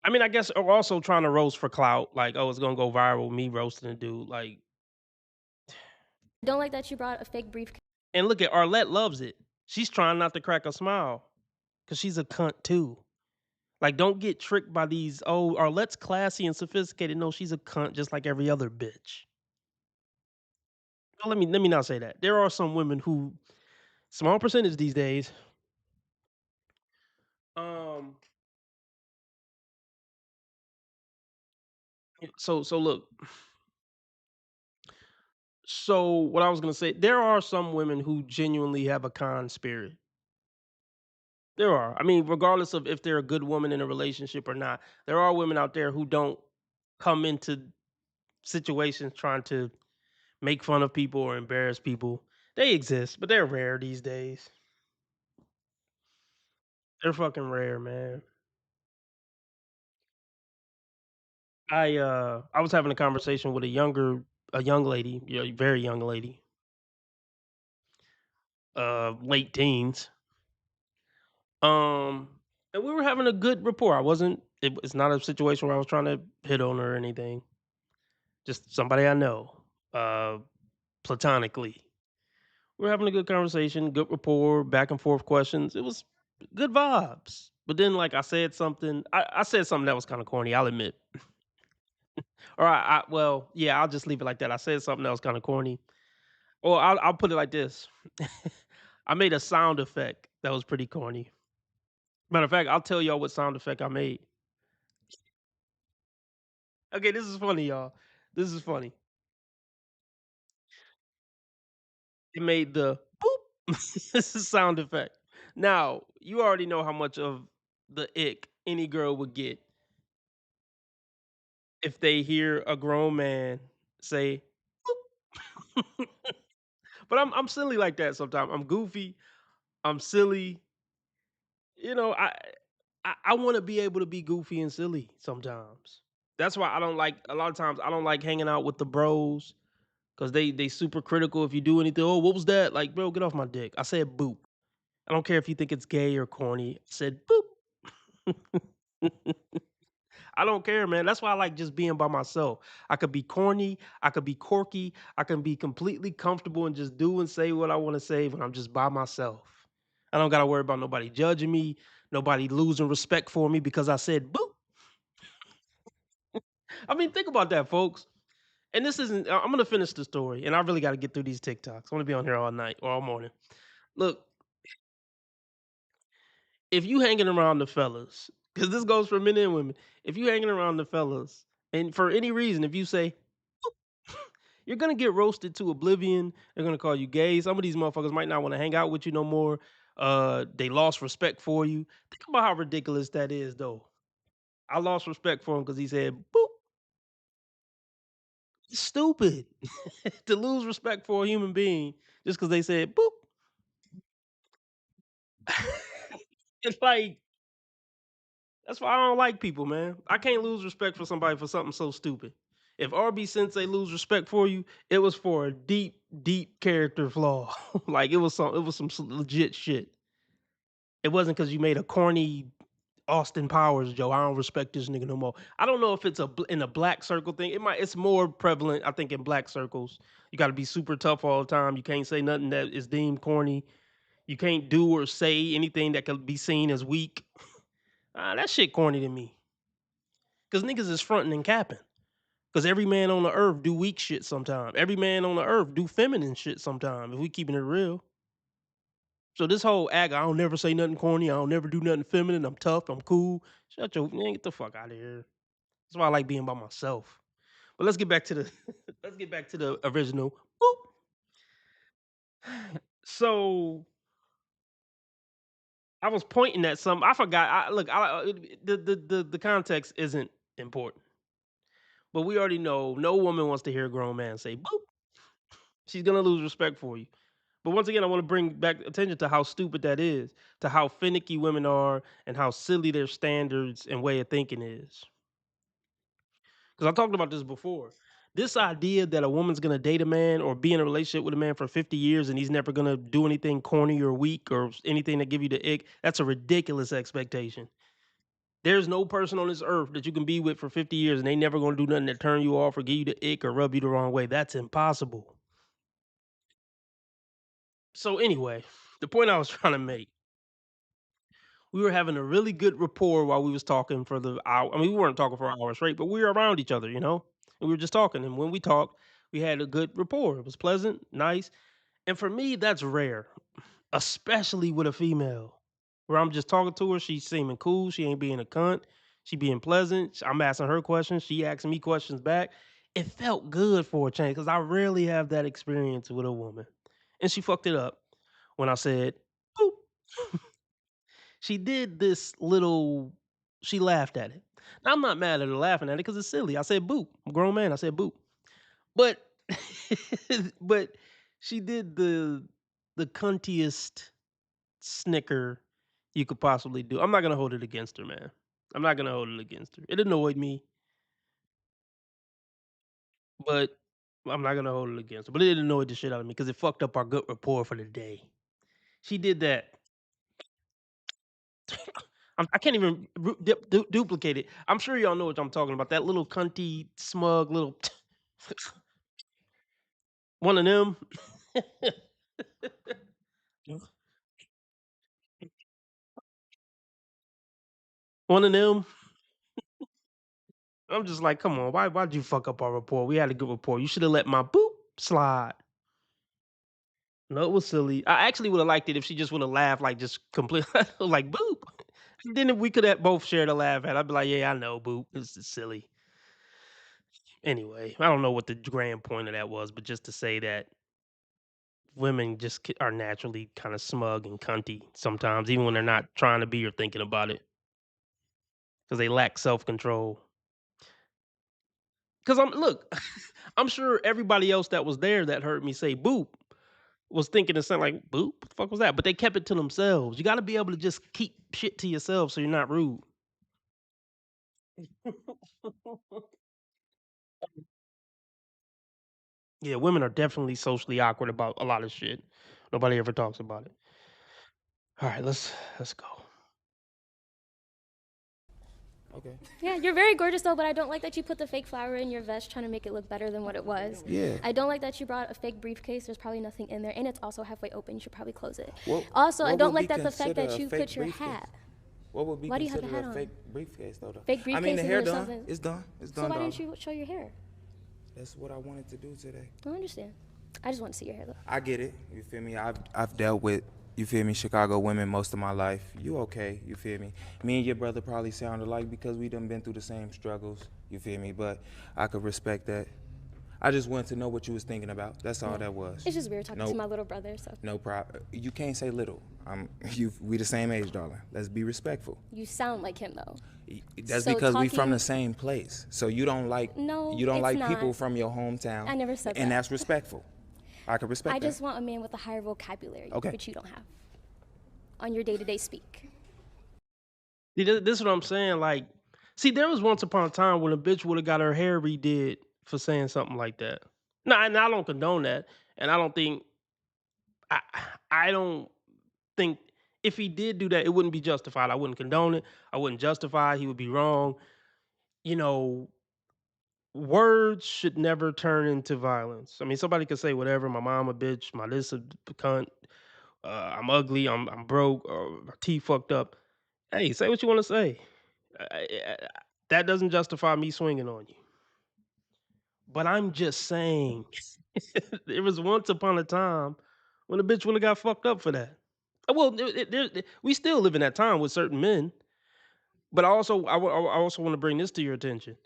[SPEAKER 1] I mean, I guess are also trying to roast for clout, like, oh, it's gonna go viral, me roasting a dude, like.
[SPEAKER 24] don't like that you brought a fake briefcase.
[SPEAKER 1] And look at Arlette loves it. She's trying not to crack a smile, cause she's a cunt too. Like, don't get tricked by these. Oh, Arlette's classy and sophisticated. No, she's a cunt just like every other bitch. Well, let me not say that. There are some women who, small percentage these days. Um. So look. So what I was gonna say, there are some women who genuinely have a kind spirit. There are. I mean, regardless of if they're a good woman in a relationship or not, there are women out there who don't come into situations trying to make fun of people or embarrass people. They exist, but they're rare these days. They're fucking rare, man. I was having a conversation with a young lady, very young lady, late teens. Um, and we were having a good rapport. It's not a situation where I was trying to hit on her or anything. Just somebody I know, platonically. We're having a good conversation, good rapport, back and forth questions. It was good vibes. But then, like, I said something. I said something that was kind of corny. I'll admit. Or well, yeah, I'll just leave it like that. I said something that was kind of corny. Or I'll put it like this. I made a sound effect that was pretty corny. Matter of fact, I'll tell y'all what sound effect I made. Okay, this is funny, y'all. This is funny. It made the boop. This is sound effect. Now, you already know how much of the ick any girl would get if they hear a grown man say, boop. But I'm silly like that sometimes. I'm goofy. I'm silly. You know, I want to be able to be goofy and silly sometimes. That's why I don't like a lot of times I don't like hanging out with the bros because they super critical if you do anything. Oh, what was that? Like, bro, get off my dick. I said boop. I don't care if you think it's gay or corny. I said boop. I don't care, man. That's why I like just being by myself. I could be corny, I could be quirky, I can be completely comfortable and just do and say what I want to say when I'm just by myself. I don't gotta worry about nobody judging me, nobody losing respect for me because I said boop. I mean, think about that, folks. And this isn't. I'm gonna finish the story, and I really got to get through these TikToks. I'm gonna be on here all night or all morning. Look, if you hanging around the fellas, because this goes for men and women. If you hanging around the fellas, and for any reason, if you say you're gonna get roasted to oblivion. They're gonna call you gay. Some of these motherfuckers might not want to hang out with you no more. They lost respect for you. Think about how ridiculous that is, though. I lost respect for him because he said boop. Stupid to lose respect for a human being just because they said boop. It's like that's why I don't like people, man. I can't lose respect for somebody for something so stupid. If RB Sensei lose respect for you, it was for a deep, deep character flaw. Like it was some legit shit. It wasn't because you made a corny Austin Powers joke. I don't respect this nigga no more. I don't know if it's in a black circle thing. It's more prevalent, I think, in black circles. You got to be super tough all the time. You can't say nothing that is deemed corny. You can't do or say anything that could be seen as weak. That shit corny to me. Cause niggas is fronting and capping. Cause every man on the earth do weak shit sometime. Every man on the earth do feminine shit sometime. If we keeping it real. So this whole act, I don't never say nothing corny. I don't never do nothing feminine. I'm tough. I'm cool. Shut your man. Get the fuck out of here. That's why I like being by myself. But let's get back to the let's get back to the original. Boop. So I was pointing at something. I forgot. The context isn't important. But we already know no woman wants to hear a grown man say boop. She's gonna lose respect for you. But once again, I want to bring back attention to how stupid that is, to how finicky women are, and how silly their standards and way of thinking is. Because I talked about this before. This idea that a woman's gonna date a man or be in a relationship with a man for 50 years and he's never gonna do anything corny or weak or anything that give you the ick, that's a ridiculous expectation. There's no person on this earth that you can be with for 50 years and they never gonna do nothing to turn you off or give you the ick or rub you the wrong way. That's impossible. So anyway, the point I was trying to make, we were having a really good rapport while we was talking for the hour. I mean, we weren't talking for an hour straight, but we were around each other, and we were just talking. And when we talked, we had a good rapport. It was pleasant, nice. And for me, that's rare, especially with a female, where I'm just talking to her. She's seeming cool. She ain't being a cunt. She being pleasant. I'm asking her questions. She asking me questions back. It felt good for a change because I rarely have that experience with a woman. And she fucked it up when I said, boop. She did this little, she laughed at it. Now, I'm not mad at her laughing at it because it's silly. I said boop. I'm a grown man. I said boop. But but she did the cuntiest snicker you could possibly do. I'm not gonna hold it against her, man. I'm not gonna hold it against her. It annoyed me, but I'm not gonna hold it against her. But it annoyed the shit out of me because it fucked up our good rapport for the day. She did that. I can't even duplicate it. I'm sure y'all know what I'm talking about. That little cunty, smug little one of them. One of them. I'm just like, come on, why'd you fuck up our rapport? We had a good rapport. You should have let my boop slide. No, it was silly. I actually would have liked it if she just would have laughed, like just completely like boop. Then if we could have both shared a laugh at, I'd be like, yeah, I know, boop. This is silly. Anyway, I don't know what the grand point of that was, but just to say that women just are naturally kind of smug and cunty sometimes, even when they're not trying to be or thinking about it, because they lack self control. Because look, I'm sure everybody else that was there that heard me say boop was thinking the same, like boop. What the fuck was that? But they kept it to themselves. You got to be able to just keep shit to yourself so you're not rude. Yeah, women are definitely socially awkward about a lot of shit. Nobody ever talks about it. All right, let's go.
[SPEAKER 5] Okay.
[SPEAKER 24] Yeah, you're very gorgeous though, but I don't like that you put the fake flower in your vest trying to make it look better than what it was.
[SPEAKER 5] Yeah.
[SPEAKER 24] I don't like that you brought a fake briefcase. There's probably nothing in there, and it's also halfway open. You should probably close it. Also, I don't like that the fact that you put your hat.
[SPEAKER 5] What would be
[SPEAKER 24] Why do you have
[SPEAKER 5] considered
[SPEAKER 24] a hat
[SPEAKER 5] a
[SPEAKER 24] on?
[SPEAKER 5] fake briefcase though?
[SPEAKER 24] Fake briefcase.
[SPEAKER 5] I mean, the hair
[SPEAKER 24] is
[SPEAKER 5] done.
[SPEAKER 24] something.
[SPEAKER 5] It's done. It's done.
[SPEAKER 24] So why
[SPEAKER 5] dog.
[SPEAKER 24] didn't you show your hair?
[SPEAKER 5] That's what I wanted to do today.
[SPEAKER 24] I understand. I just want to see your hair though.
[SPEAKER 5] I get it. You feel me? I've dealt with, you feel me, Chicago women most of my life. You okay? You feel me? Me and your brother probably sound alike because we done been through the same struggles. You feel me? But I could respect that. I just wanted to know what you was thinking about. That's all that was.
[SPEAKER 24] It's just weird talking to my little brother. So
[SPEAKER 5] No problem. You can't say little. We the same age, darling. Let's be respectful.
[SPEAKER 24] you sound like him though.
[SPEAKER 5] That's
[SPEAKER 24] So
[SPEAKER 5] because we from
[SPEAKER 24] talking-
[SPEAKER 5] the same place. So you don't like
[SPEAKER 24] No,
[SPEAKER 5] you don't
[SPEAKER 24] it's
[SPEAKER 5] like
[SPEAKER 24] not.
[SPEAKER 5] people from your hometown.
[SPEAKER 24] I never said
[SPEAKER 5] and
[SPEAKER 24] that.
[SPEAKER 5] that's respectful. I can respect
[SPEAKER 24] I
[SPEAKER 5] that.
[SPEAKER 24] just want a man with a higher vocabulary,
[SPEAKER 5] Okay.
[SPEAKER 24] which you don't have on your day-to-day speak.
[SPEAKER 1] See, this is what I'm saying. Like, see, there was once upon a time when a bitch would have got her hair redid for saying something like that. No, and I don't condone that, and I don't think I don't think if he did do that, it wouldn't be justified. I wouldn't condone it. I wouldn't justify it. He would be wrong. You know, words should never turn into violence. I mean, somebody could say whatever. My mom a bitch. My this a cunt. I'm ugly. I'm broke. Or my teeth fucked up. Hey, say what you want to say. That doesn't justify me swinging on you. But I'm just saying, there was once upon a time when a bitch would have got fucked up for that. Well, we still live in that time with certain men. But I also want to bring this to your attention.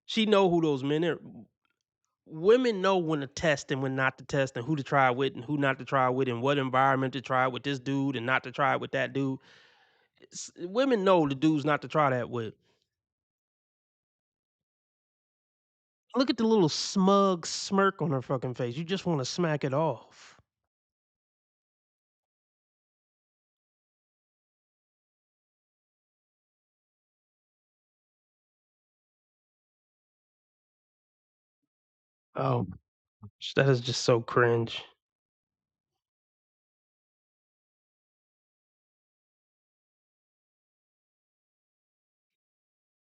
[SPEAKER 1] She know who those men are. Women know when to test and when not to test, and who to try with and who not to try with, and what environment to try with this dude and not to try with that dude. Women know the dudes not to try that with. Look at the little smug smirk on her fucking face. You just want to smack it off. Oh, that is just so cringe.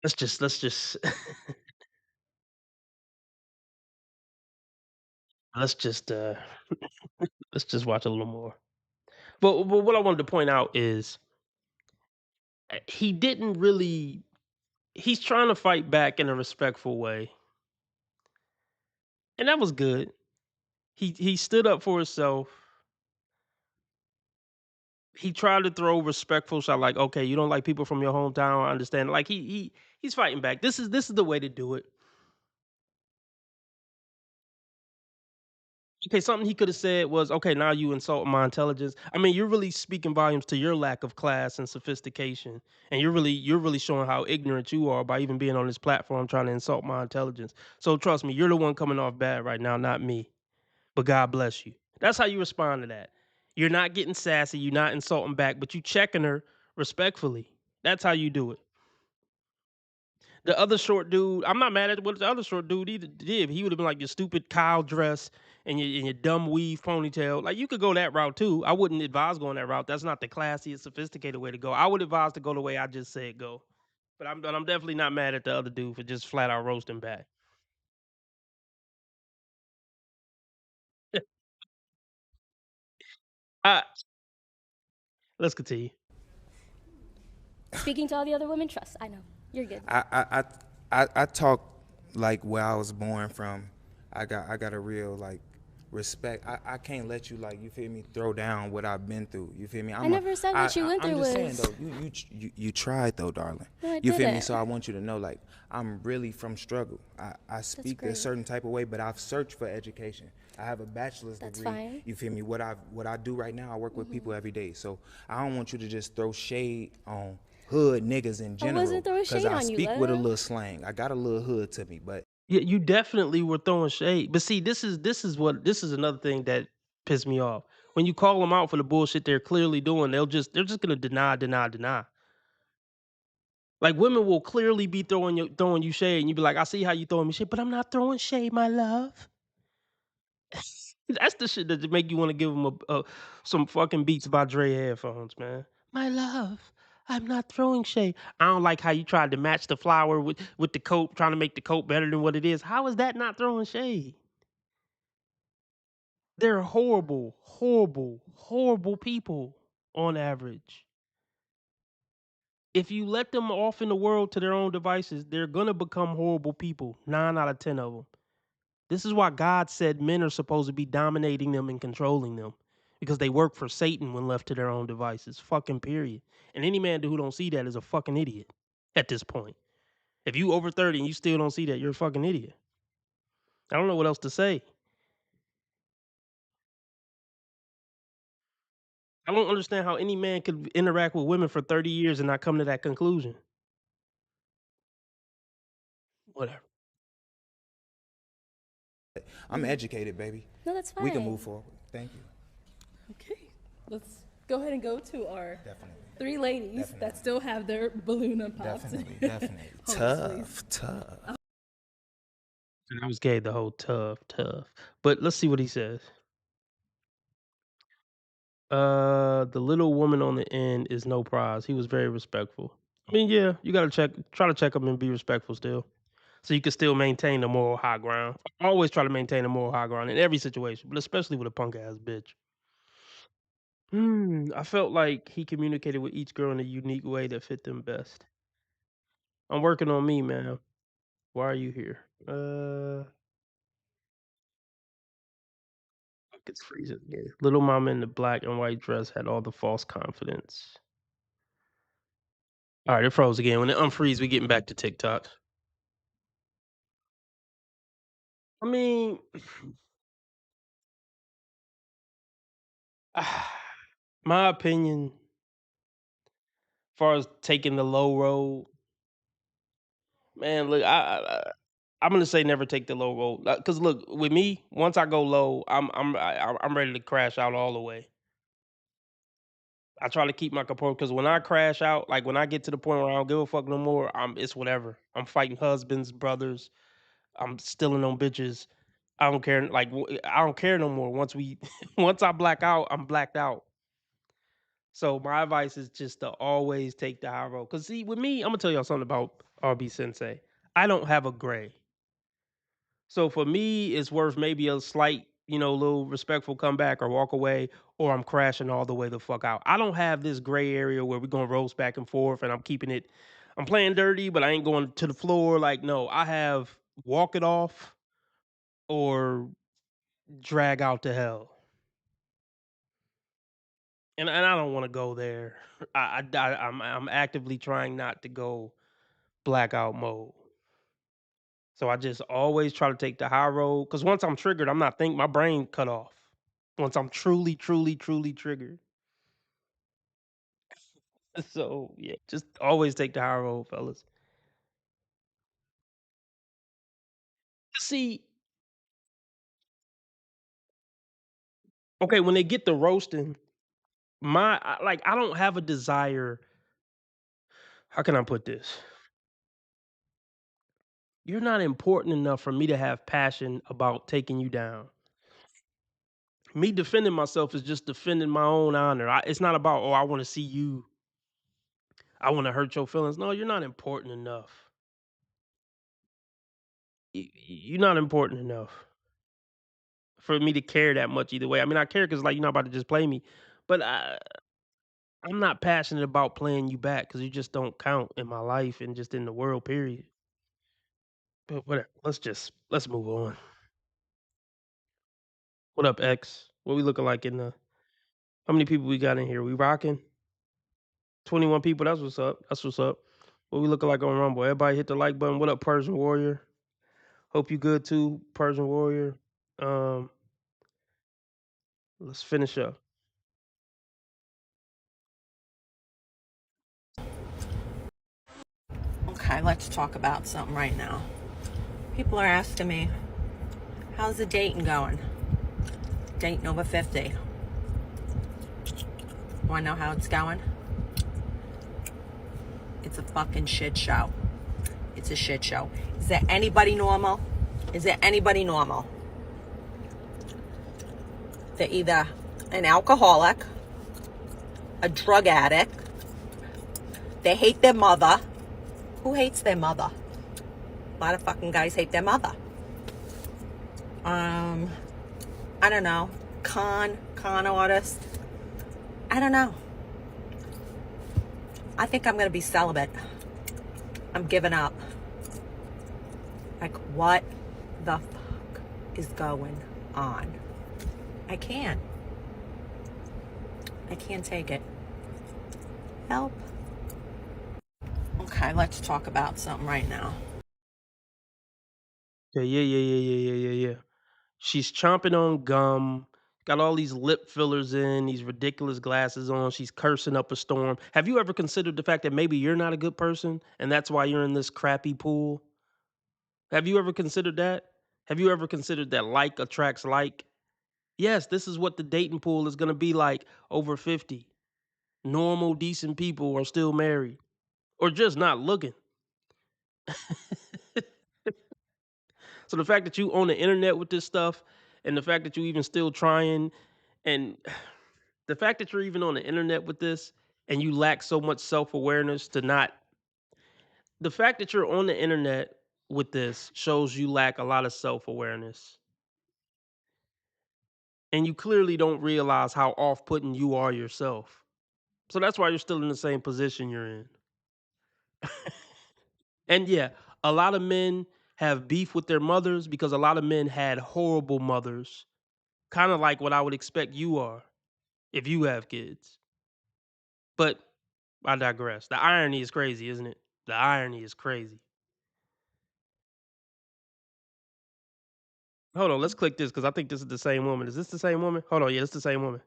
[SPEAKER 1] Let's just let's just let's just watch a little more. But what I wanted to point out is he didn't really. He's trying to fight back in a respectful way, and that was good. He stood up for himself. He tried to throw respectful shot, like, okay, you don't like people from your hometown. I understand. Like he's fighting back. This is the way to do it. Okay, something he could have said was, okay, now you insult my intelligence. I mean, you're really speaking volumes to your lack of class and sophistication, and you're really showing how ignorant you are by even being on this platform trying to insult my intelligence. So trust me, you're the one coming off bad right now, not me. But God bless you. That's how you respond to that. You're not getting sassy, you're not insulting back, but you checking her respectfully. That's how you do it. The other short dude, I'm not mad at what the other short dude either did. He would have been like your stupid Kyle dress and your dumb weave ponytail. Like you could go that route too. I wouldn't advise going that route. That's not the classy, sophisticated way to go. I would advise to go the way I just said go. But I'm definitely not mad at the other dude for just flat out roasting back. uh, let's continue.
[SPEAKER 24] Speaking to all the other women, trust. I know. You're good.
[SPEAKER 5] I talk like where I was born from. I got a real like respect. I can't let you like you feel me throw down what I've been through. You feel me?
[SPEAKER 24] I never said what you went through
[SPEAKER 5] I'm just
[SPEAKER 24] was.
[SPEAKER 5] saying though. You tried though, darling.
[SPEAKER 24] No, I
[SPEAKER 5] You feel me?
[SPEAKER 24] didn't.
[SPEAKER 5] So I want you to know like I'm really from struggle. I speak a
[SPEAKER 24] great.
[SPEAKER 5] certain type of way, but I've searched for education. I have a bachelor's
[SPEAKER 24] That's
[SPEAKER 5] degree.
[SPEAKER 24] fine.
[SPEAKER 5] You feel me? What I do right now, I work with people every day. So I don't want you to just throw shade on hood niggas in general.
[SPEAKER 24] wasn't throwing shade
[SPEAKER 5] I
[SPEAKER 24] on you,
[SPEAKER 5] speak with a
[SPEAKER 24] love.
[SPEAKER 5] little slang. I got a little hood to me, but
[SPEAKER 1] Yeah, you definitely were throwing shade. But see, this is another thing that pissed me off. When you call them out for the bullshit they're clearly doing, they're just gonna deny, deny, deny. Like women will clearly be throwing you shade, and you be like, I see how you throwing me shade, but I'm not throwing shade, my love. That's the shit that make you want to give them some fucking Beats by Dre headphones, man. My love, I'm not throwing shade. I don't like how you tried to match the flower with the coat, trying to make the coat better than what it is. How is that not throwing shade? They're horrible, horrible, horrible people on average. If you let them off in the world to their own devices, they're gonna become horrible people. 9 out of 10 of them. This is why God said men are supposed to be dominating them and controlling them because they work for Satan when left to their own devices. Fucking period. And any man who don't see that is a fucking idiot at this point. If you over 30 and you still don't see that, you're a fucking idiot. I don't know what else to say. I don't understand how any man could interact with women for 30 years and not come to that conclusion. Whatever.
[SPEAKER 5] I'm educated, baby.
[SPEAKER 24] No, that's
[SPEAKER 5] We can
[SPEAKER 24] fine.
[SPEAKER 5] move forward. Thank you.
[SPEAKER 3] Okay, let's go ahead and go to our
[SPEAKER 5] Definitely.
[SPEAKER 3] 3 ladies that still have their balloon unpopped.
[SPEAKER 5] Definitely.
[SPEAKER 3] Hold, please.
[SPEAKER 5] Tough.
[SPEAKER 1] And I was gay the whole tough. But let's see what he says. The little woman on the end is no prize. He was very respectful. I mean, yeah, you gotta try to check him and be respectful still, so you can still maintain the moral high ground. Always try to maintain the moral high ground in every situation, but especially with a punk ass bitch. I felt like he communicated with each girl in a unique way that fit them best. I'm working on me, man. Why are you here? It's freezing. Yeah. Little mama in the black and white dress had all the false confidence. All right, it froze again. When it unfreeze, we getting back to TikToks. I mean, my opinion, as far as taking the low road, man. Look, I'm gonna say never take the low road. Cause look, with me, once I go low, I'm ready to crash out all the way. I try to keep my composure because when I crash out, like when I get to the point where I don't give a fuck no more, it's whatever. I'm fighting husbands, brothers. I'm stealing on bitches. I don't care. Like I don't care no more. Once we, once I black out, I'm blacked out. So my advice is just to always take the high road. Cause see, with me, I'm gonna tell y'all something about RB Sensei. I don't have a gray. So for me, it's worth maybe a slight, little respectful comeback or walk away, or I'm crashing all the way the fuck out. I don't have this gray area where we're gonna roast back and forth and I'm keeping it, I'm playing dirty, but I ain't going to the floor. Like, no, I have walk it off or drag out to hell. And I don't want to go there. I'm actively trying not to go blackout mode. So I just always try to take the high road because once I'm triggered, I'm not think my brain cut off. Once I'm truly, truly, truly triggered. So yeah, just always take the high road, fellas. See, okay, when they get the roasting, I don't have a desire. How can I put this? You're not important enough for me to have passion about taking you down. Me defending myself is just defending my own honor. It's not about, oh, I want to see you. I want to hurt your feelings. No, you're not important enough. You're not important enough for me to care that much either way. I mean, I care because like you're not about to just play me, but I'm not passionate about playing you back because you just don't count in my life and just in the world. Period. But whatever. Let's move on. What up, X? What we looking like in the? How many people we got in here? We rocking? 21 people. That's what's up. That's what's up. What we looking like on Rumble? Everybody hit the like button. What up, Persian Warrior? Hope you good too, Persian Warrior. Um, let's finish up.
[SPEAKER 8] Okay, let's talk about something right now. People are asking me, how's the dating going? Dating over 50. Want to know how it's going? It's a fucking shit show. It's a shit show. Is there anybody normal? Is there anybody normal? They're either an alcoholic, a drug addict, they hate their mother. Who hates their mother? A lot of fucking guys hate their mother. I don't know. Con artist. I don't know. I think I'm gonna be celibate. I'm giving up. Like, what the fuck is going on? I can't take it. Help. Okay, let's talk about something right now.
[SPEAKER 1] Yeah. She's chomping on gum. Got all these lip fillers in, these ridiculous glasses on. She's cursing up a storm. Have you ever considered the fact that maybe you're not a good person and that's why you're in this crappy pool? Have you ever considered that? Have you ever considered that like attracts like? Yes, this is what the dating pool is going to be like over 50. Normal, decent people are still married or just not looking. So the fact that you on the internet with this stuff and the fact that you even still trying and the fact that you're even on the internet with this and you lack so much self-awareness to not the fact that you're on the internet with this shows you lack a lot of self-awareness. and you clearly don't realize how off-putting you are yourself. So that's why you're still in the same position you're in. And yeah, a lot of men have beef with their mothers because a lot of men had horrible mothers, kind of like what I would expect you are if you have kids. But I digress. The irony is crazy, isn't it? The irony is crazy. Hold on, let's click this because I think this is the same woman. Is this the same woman? Hold on, yeah, it's the same woman.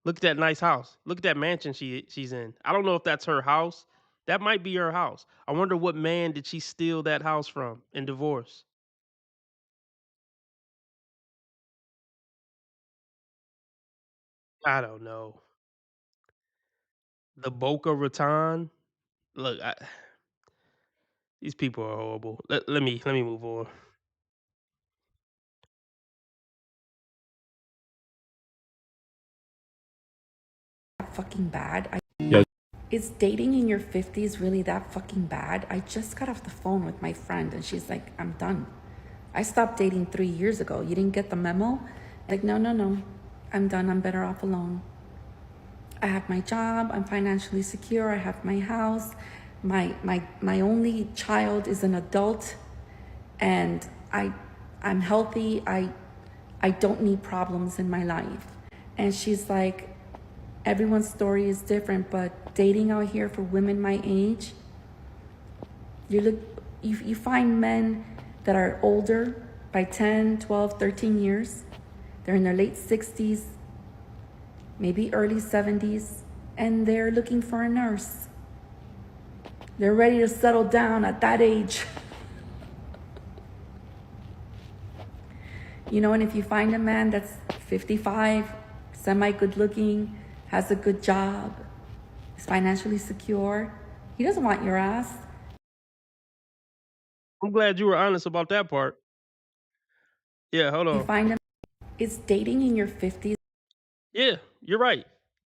[SPEAKER 1] Look at that nice house. Look at that mansion she's in. I don't know if that's her house. That might be her house. I wonder what man did she steal that house from and divorce? I don't know. The Boca Raton. Look, these people are horrible. Let me move on.
[SPEAKER 12] Fucking bad.
[SPEAKER 16] Yeah.
[SPEAKER 12] Is dating in your 50s really that fucking bad? I just got off the phone with my friend and she's like, I'm done. I stopped dating 3 years ago. You didn't get the memo? Like, no. I'm done. I'm better off alone. I have my job. I'm financially secure. I have my house. My only child is an adult, and I'm healthy. I don't need problems in my life. And she's like, everyone's story is different, but dating out here for women my age, you find men that are older by 10, 12, 13 years. They're in their late 60s, maybe early 70s, and they're looking for a nurse. They're ready to settle down at that age. You know, and if you find a man that's 55, semi-good looking, has a good job, is financially secure, he doesn't want your ass.
[SPEAKER 1] I'm glad you were honest about that part. Yeah, hold
[SPEAKER 12] You
[SPEAKER 1] on.
[SPEAKER 12] find him, is dating in your 50s.
[SPEAKER 1] Yeah, you're right.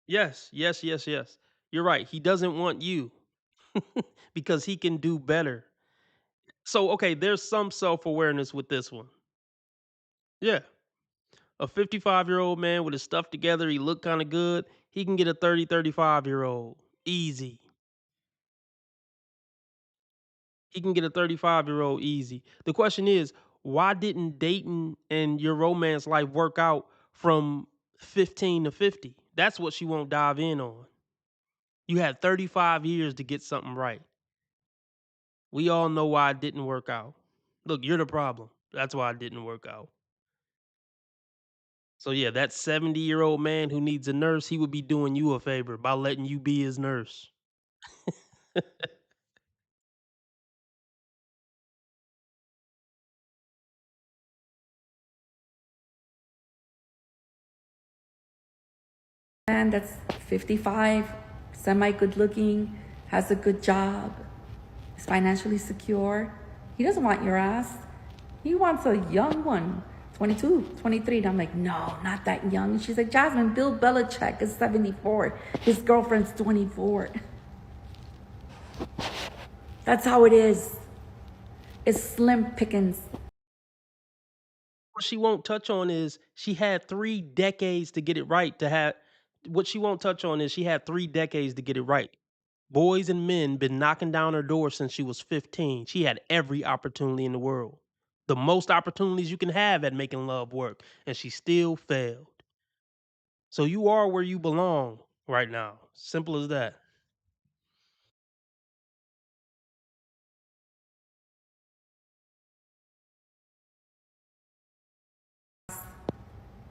[SPEAKER 1] Yes. You're right. He doesn't want you because he can do better. So, okay, there's some self-awareness with this one. Yeah. A 55-year-old man with his stuff together, he look kind of good. He can get a 30, 35-year-old. Easy. He can get a 35-year-old easy. The question is, why didn't dating and your romance life work out from 15 to 50? That's what she won't dive in on. You had 35 years to get something right. We all know why it didn't work out. Look, you're the problem. That's why it didn't work out. So yeah, that 70-year-old man who needs a nurse, he would be doing you a favor by letting you be his nurse.
[SPEAKER 12] Man that's 55, semi-good looking, has a good job, is financially secure, he doesn't want your ass. He wants a young one, 22, 23. And I'm like, no, not that young. And she's like, Jasmine, Bill Belichick is 74. His girlfriend's 24. That's how it is. It's slim pickings.
[SPEAKER 1] What she won't touch on is she had 3 decades to get it right to have what she won't touch on is she had 3 decades to get it right. Boys and men been knocking down her door since she was 15. She had every opportunity in the world. The most opportunities you can have at making love work, and she still failed. So you are where you belong right now. Simple as that.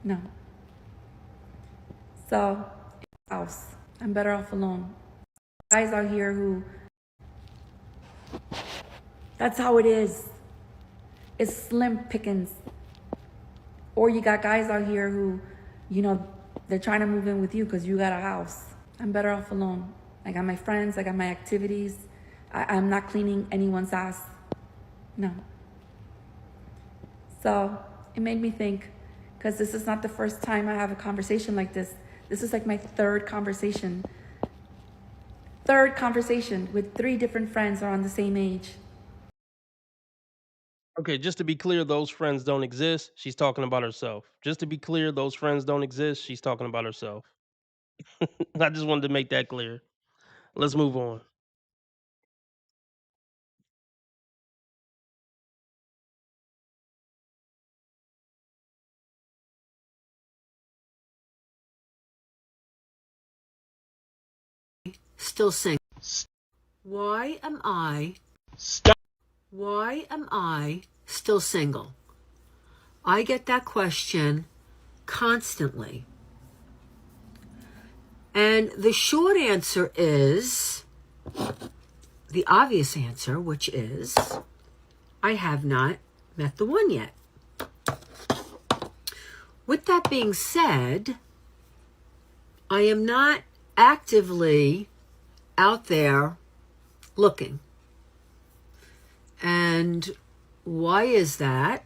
[SPEAKER 12] No. So, house. I'm better off alone. Guys out here who, that's how it is. It's slim pickings. Or you got guys out here who, you know, they're trying to move in with you because you got a house. I'm better off alone. I got my friends, I got my activities. I'm not cleaning anyone's ass. No. So it made me think, because this is not the first time I have a conversation like this. This is like my third conversation. Third conversation with 3 different friends around the same age.
[SPEAKER 1] Okay, just to be clear, those friends don't exist. She's talking about herself. Just to be clear, those friends don't exist. She's talking about herself. I just wanted to make that clear. Let's move on.
[SPEAKER 7] Still single. Why am I still single? I get that question constantly. And the short answer is the obvious answer, which is I have not met the one yet. With that being said, I am not actively out there looking. And why is that?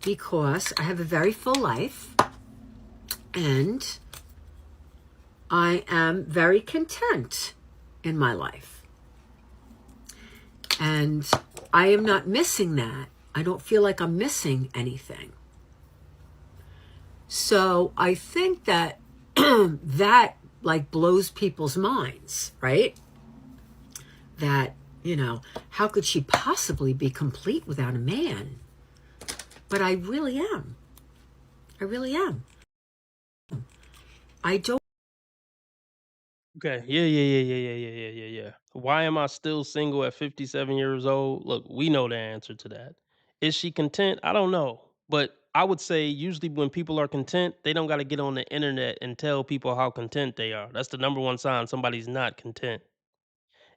[SPEAKER 7] Because I have a very full life and I am very content in my life. And I am not missing that. I don't feel like I'm missing anything. So I think that that like blows people's minds, right? That, how could she possibly be complete without a man? But I really am. I really am. I don't.
[SPEAKER 1] Okay. Yeah. Why am I still single at 57 years old? Look, we know the answer to that. Is she content? I don't know. But I would say usually when people are content, they don't got to get on the internet and tell people how content they are. That's the number one sign somebody's not content.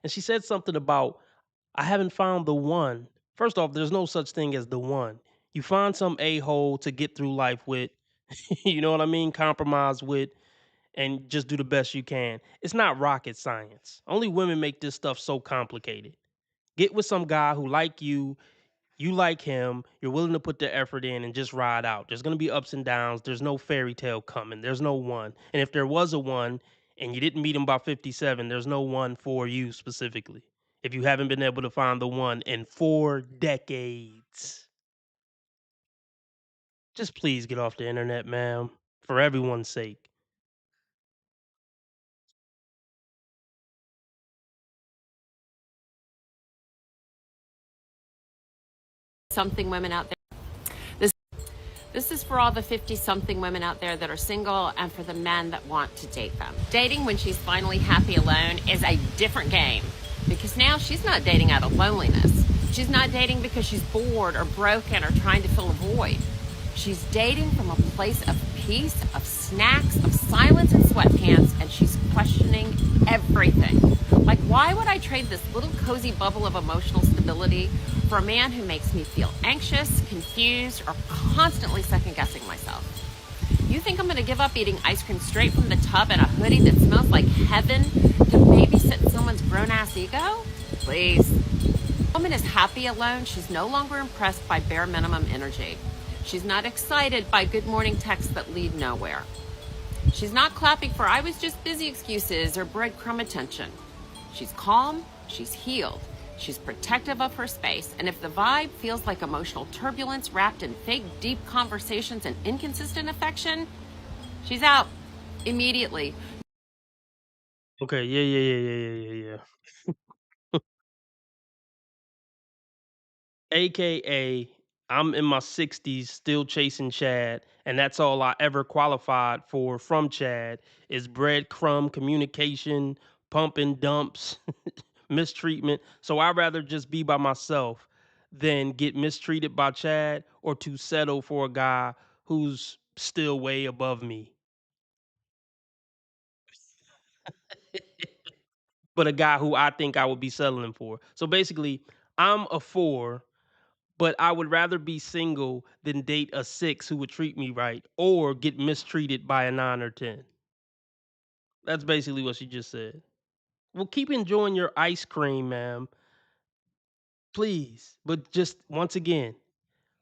[SPEAKER 1] And she said something about, I haven't found the one. First off, there's no such thing as the one. You find some a-hole to get through life with, you know what I mean? Compromise with, and just do the best you can. It's not rocket science. Only women make this stuff so complicated. Get with some guy who like you like him, you're willing to put the effort in and just ride out. There's going to be ups and downs. There's no fairy tale coming. There's no one. And if there was a one and you didn't meet him by 57, there's no one for you specifically. If you haven't been able to find the one in 4 decades. Just please get off the internet, ma'am, for everyone's sake.
[SPEAKER 9] Something women out there. This is for all the 50-something women out there that are single and for the men that want to date them. Dating when she's finally happy alone is a different game because now she's not dating out of loneliness. She's not dating because she's bored or broken or trying to fill a void. She's dating from a place of peace, of snacks, of silence and sweatpants, and she's questioning everything. Like, why would I trade this little cozy bubble of emotional stability for a man who makes me feel anxious, confused, or constantly second-guessing myself? You think I'm going to give up eating ice cream straight from the tub in a hoodie that smells like heaven to babysit someone's grown-ass ego? Please. When a woman is happy alone, she's no longer impressed by bare minimum energy. She's not excited by good morning texts that lead nowhere. She's not clapping for I was just busy excuses or breadcrumb attention. She's calm, she's healed, she's protective of her space, and if the vibe feels like emotional turbulence wrapped in fake deep conversations and inconsistent affection, she's out immediately.
[SPEAKER 1] Okay, yeah. AKA, I'm in my 60s still chasing Chad, and that's all I ever qualified for from Chad is breadcrumb communication, pump and dumps, mistreatment. So I'd rather just be by myself than get mistreated by Chad or to settle for a guy who's still way above me. But a guy who I think I would be settling for. So basically, I'm a 4, but I would rather be single than date a 6 who would treat me right or get mistreated by a 9 or 10. That's basically what she just said. Well, keep enjoying your ice cream, ma'am. Please. But just once again,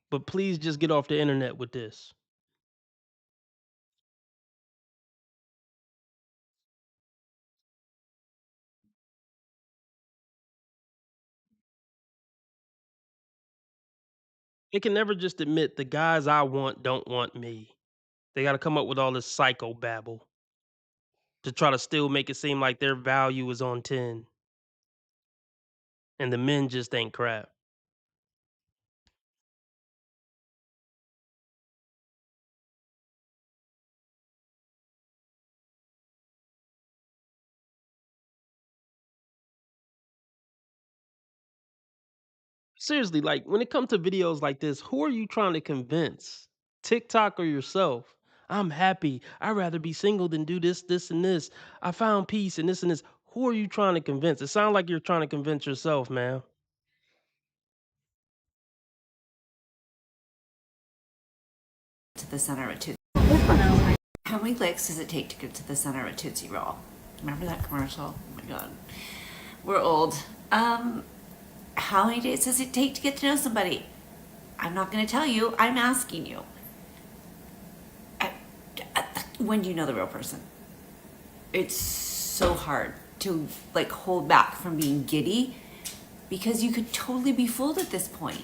[SPEAKER 1] but please just get off the internet with this. They can never just admit the guys I want don't want me. They gotta come up with all this psychobabble to try to still make it seem like their value is on 10, and the men just ain't crap. Seriously, like, when it comes to videos like this, who are you trying to convince? TikTok or yourself? I'm happy. I'd rather be single than do this, this, and this. I found peace and this and this. Who are you trying to convince? It sounds like you're trying to convince yourself, man.
[SPEAKER 10] To the center of a Tootsie. How many licks does it take to get to the center of a Tootsie Roll? Remember that commercial? Oh my god. We're old. How many days does it take to get to know somebody? I'm not going to tell you. I'm asking you. When do you know the real person? It's so hard to like hold back from being giddy because you could totally be fooled at this point.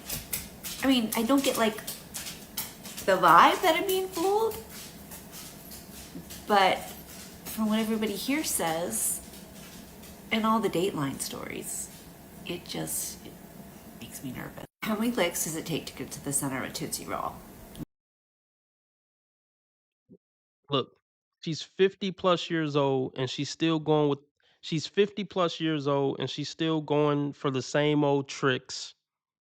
[SPEAKER 10] I mean, I don't get like the vibe that I'm being fooled, but from what everybody here says and all the Dateline stories, it makes me nervous. How many licks does it take to get to the center of a Tootsie Roll?
[SPEAKER 1] Look, she's 50 plus years old and she's 50 plus years old and she's still going for the same old tricks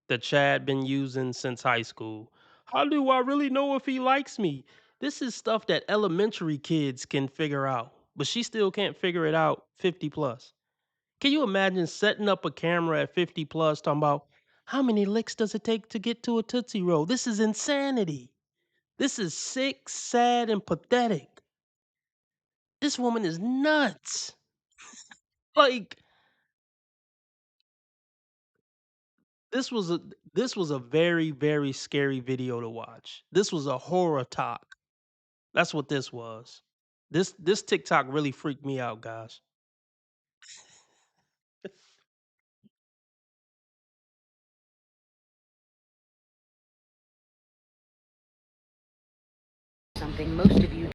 [SPEAKER 1] that Chad been using since high school. How do I really know if he likes me? This is stuff that elementary kids can figure out, but she still can't figure it out 50 plus. Can you imagine setting up a camera at 50 plus talking about how many licks does it take to get to a Tootsie Roll? This is insanity. This is sick, sad, and pathetic. This woman is nuts. Like this was a this was a very, very scary video to watch. This was a horror talk. That's what this was. This TikTok really freaked me out, guys.
[SPEAKER 10] Something most of you.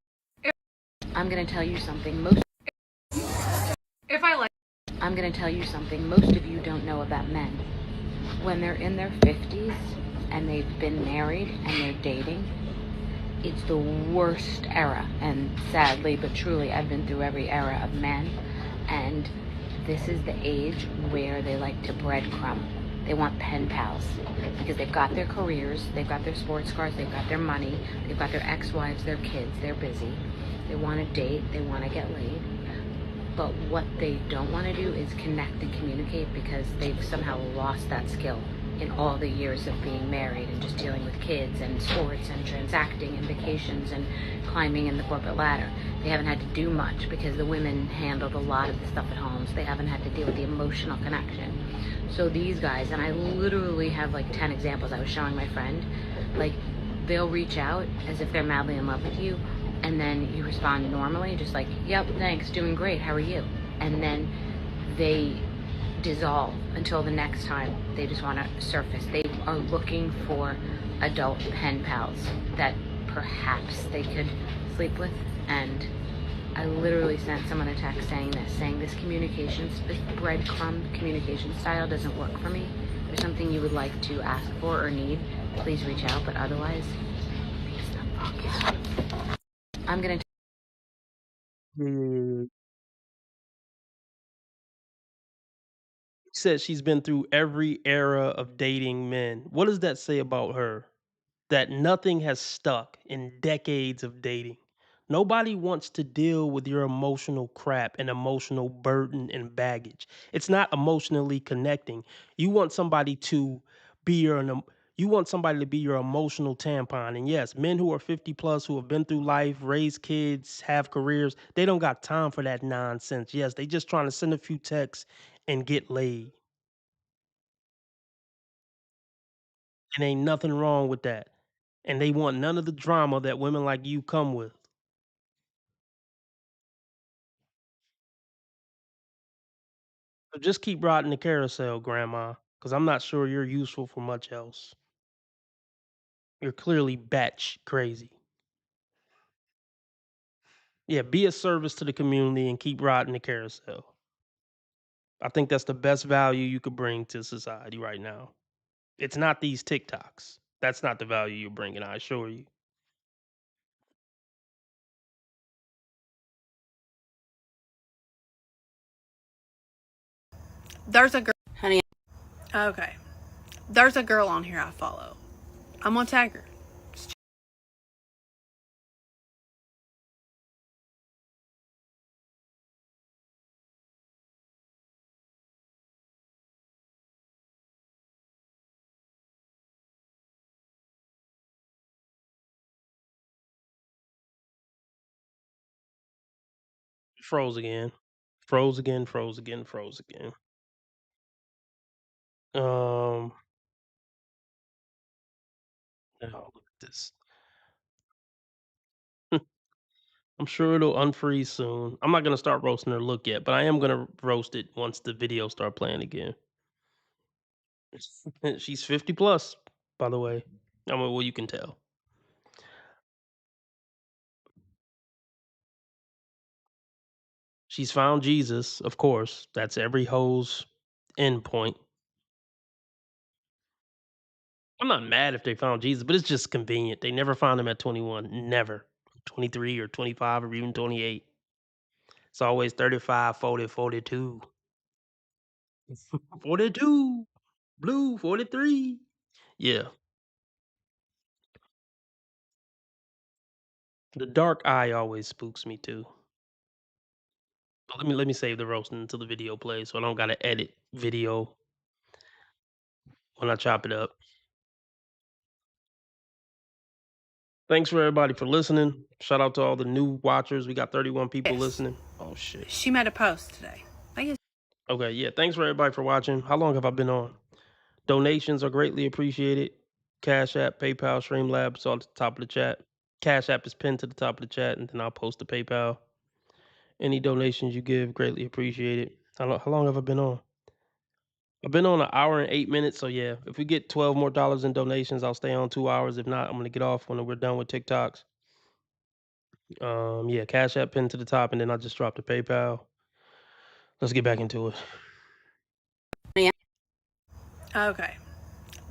[SPEAKER 10] I'm gonna tell you something most. If I like. I'm gonna tell you something most of you don't know about men. When they're in their 50s and they've been married and they're dating, it's the worst era. And sadly, but truly, I've been through every era of men, and this is the age where they like to breadcrumb. They want pen pals because they've got their careers, they've got their sports cars, they've got their money, they've got their ex-wives, their kids, they're busy. They want to date, they want to get laid. But what they don't want to do is connect and communicate because they've somehow lost that skill in all the years of being married and just dealing with kids and sports and transacting and vacations and climbing in the corporate ladder. They haven't had to do much because the women handled a lot of the stuff at home, so they haven't had to deal with the emotional connection. So these guys, and I literally have like 10 examples I was showing my friend, like they'll reach out as if they're madly in love with you, and then you respond normally, just like, yep, thanks, doing great, how are you? And then they dissolve until the next time they just want to surface. They are looking for adult pen pals that perhaps they could sleep with. And I literally sent someone a text saying this communications, this breadcrumb communication style doesn't work for me. If there's something you would like to ask for or need, please reach out, but otherwise, peace the fuck out. I'm gonna
[SPEAKER 1] Said she's been through every era of dating men. What does that say about her? That nothing has stuck in decades of dating. Nobody wants to deal with your emotional crap and emotional burden and baggage. It's not emotionally connecting. You want somebody to be you want somebody to be your emotional tampon. And yes, men who are 50 plus who have been through life, raised kids, have careers, they don't got time for that nonsense. Yes, they just trying to send a few texts and get laid. And ain't nothing wrong with that. And they want none of the drama that women like you come with. So just keep riding the carousel, grandma, because I'm not sure you're useful for much else. You're clearly batch crazy. Yeah, be a service to the community and keep riding the carousel. I think that's the best value you could bring to society right now. It's not these TikToks. That's not the value you're bringing, I assure you.
[SPEAKER 11] There's a girl, honey. Okay. There's a girl on here I follow. I'm gonna tag her.
[SPEAKER 1] Froze again. Froze again, froze again, froze again. Oh, look at this. I'm sure it'll unfreeze soon. I'm not gonna start roasting her look yet, but I am gonna roast it once the video start playing again. She's 50 plus, by the way. I mean, well, you can tell. She's found Jesus, of course. That's every hoe's endpoint. I'm not mad if they found Jesus, but it's just convenient. They never found him at 21. Never. 23 or 25 or even 28. It's always 35, 40, 42. 42. Blue, 43. Yeah. The dark eye always spooks me too. But let me save the roasting until the video plays so I don't gotta edit video when I chop it up. Thanks for everybody for listening. Shout out to all the new watchers. We got 31 people listening. Oh shit.
[SPEAKER 11] She made a post today.
[SPEAKER 1] Okay, yeah. Thanks for everybody for watching. How long have I been on? Donations are greatly appreciated. Cash App, PayPal, Streamlabs all at the top of the chat. Cash App is pinned to the top of the chat, and then I'll post the PayPal. Any donations you give, greatly appreciated. How long have I been on? I've been on 1 hour and 8 minutes, so yeah. If we get $12 more in donations, I'll stay on 2 hours. If not, I'm gonna get off when we're done with TikToks. Yeah, Cash App pinned to the top, and then I'll just drop the PayPal. Let's get back into it.
[SPEAKER 11] Okay.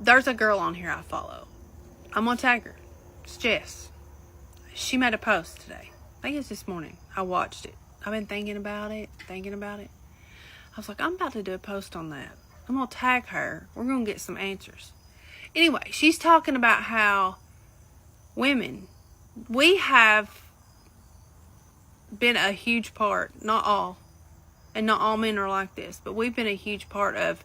[SPEAKER 11] There's a girl on here I follow. I'm gonna tag her. It's Jess. She made a post today. I think it's this morning. I watched it. I've been thinking about it. I was like, I'm about to do a post on that. I'm gonna tag her. We're gonna get some answers. Anyway, she's talking about how women, we have been a huge part, not all, and not all men are like this, but we've been a huge part of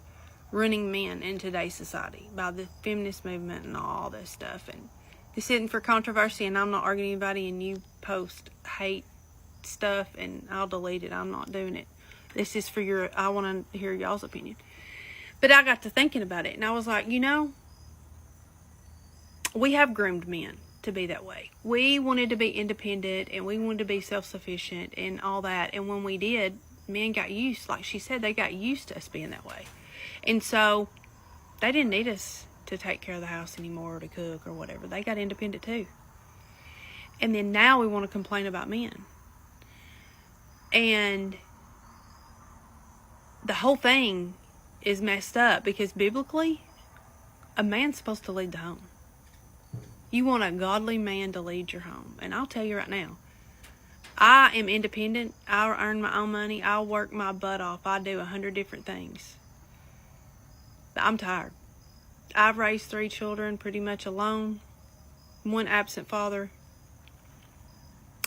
[SPEAKER 11] running men in today's society by the feminist movement and all this stuff. And this isn't for controversy, and I'm not arguing anybody, and you post hate stuff and I'll delete it. I'm not doing it. This is for I want to hear y'all's opinion. But I got to thinking about it, and I was like, we have groomed men to be that way. We wanted to be independent, and we wanted to be self-sufficient and all that. And when we did, men got used, like she said, they got used to us being that way. And so they didn't need us to take care of the house anymore or to cook or whatever. They got independent too. And then now we want to complain about men. And the whole thing is messed up because biblically, a man's supposed to lead the home. You want a godly man to lead your home. And I'll tell you right now, I am independent. I earn my own money. I work my butt off. I do 100 different things. But I'm tired. I've raised 3 children pretty much alone. 1 absent father.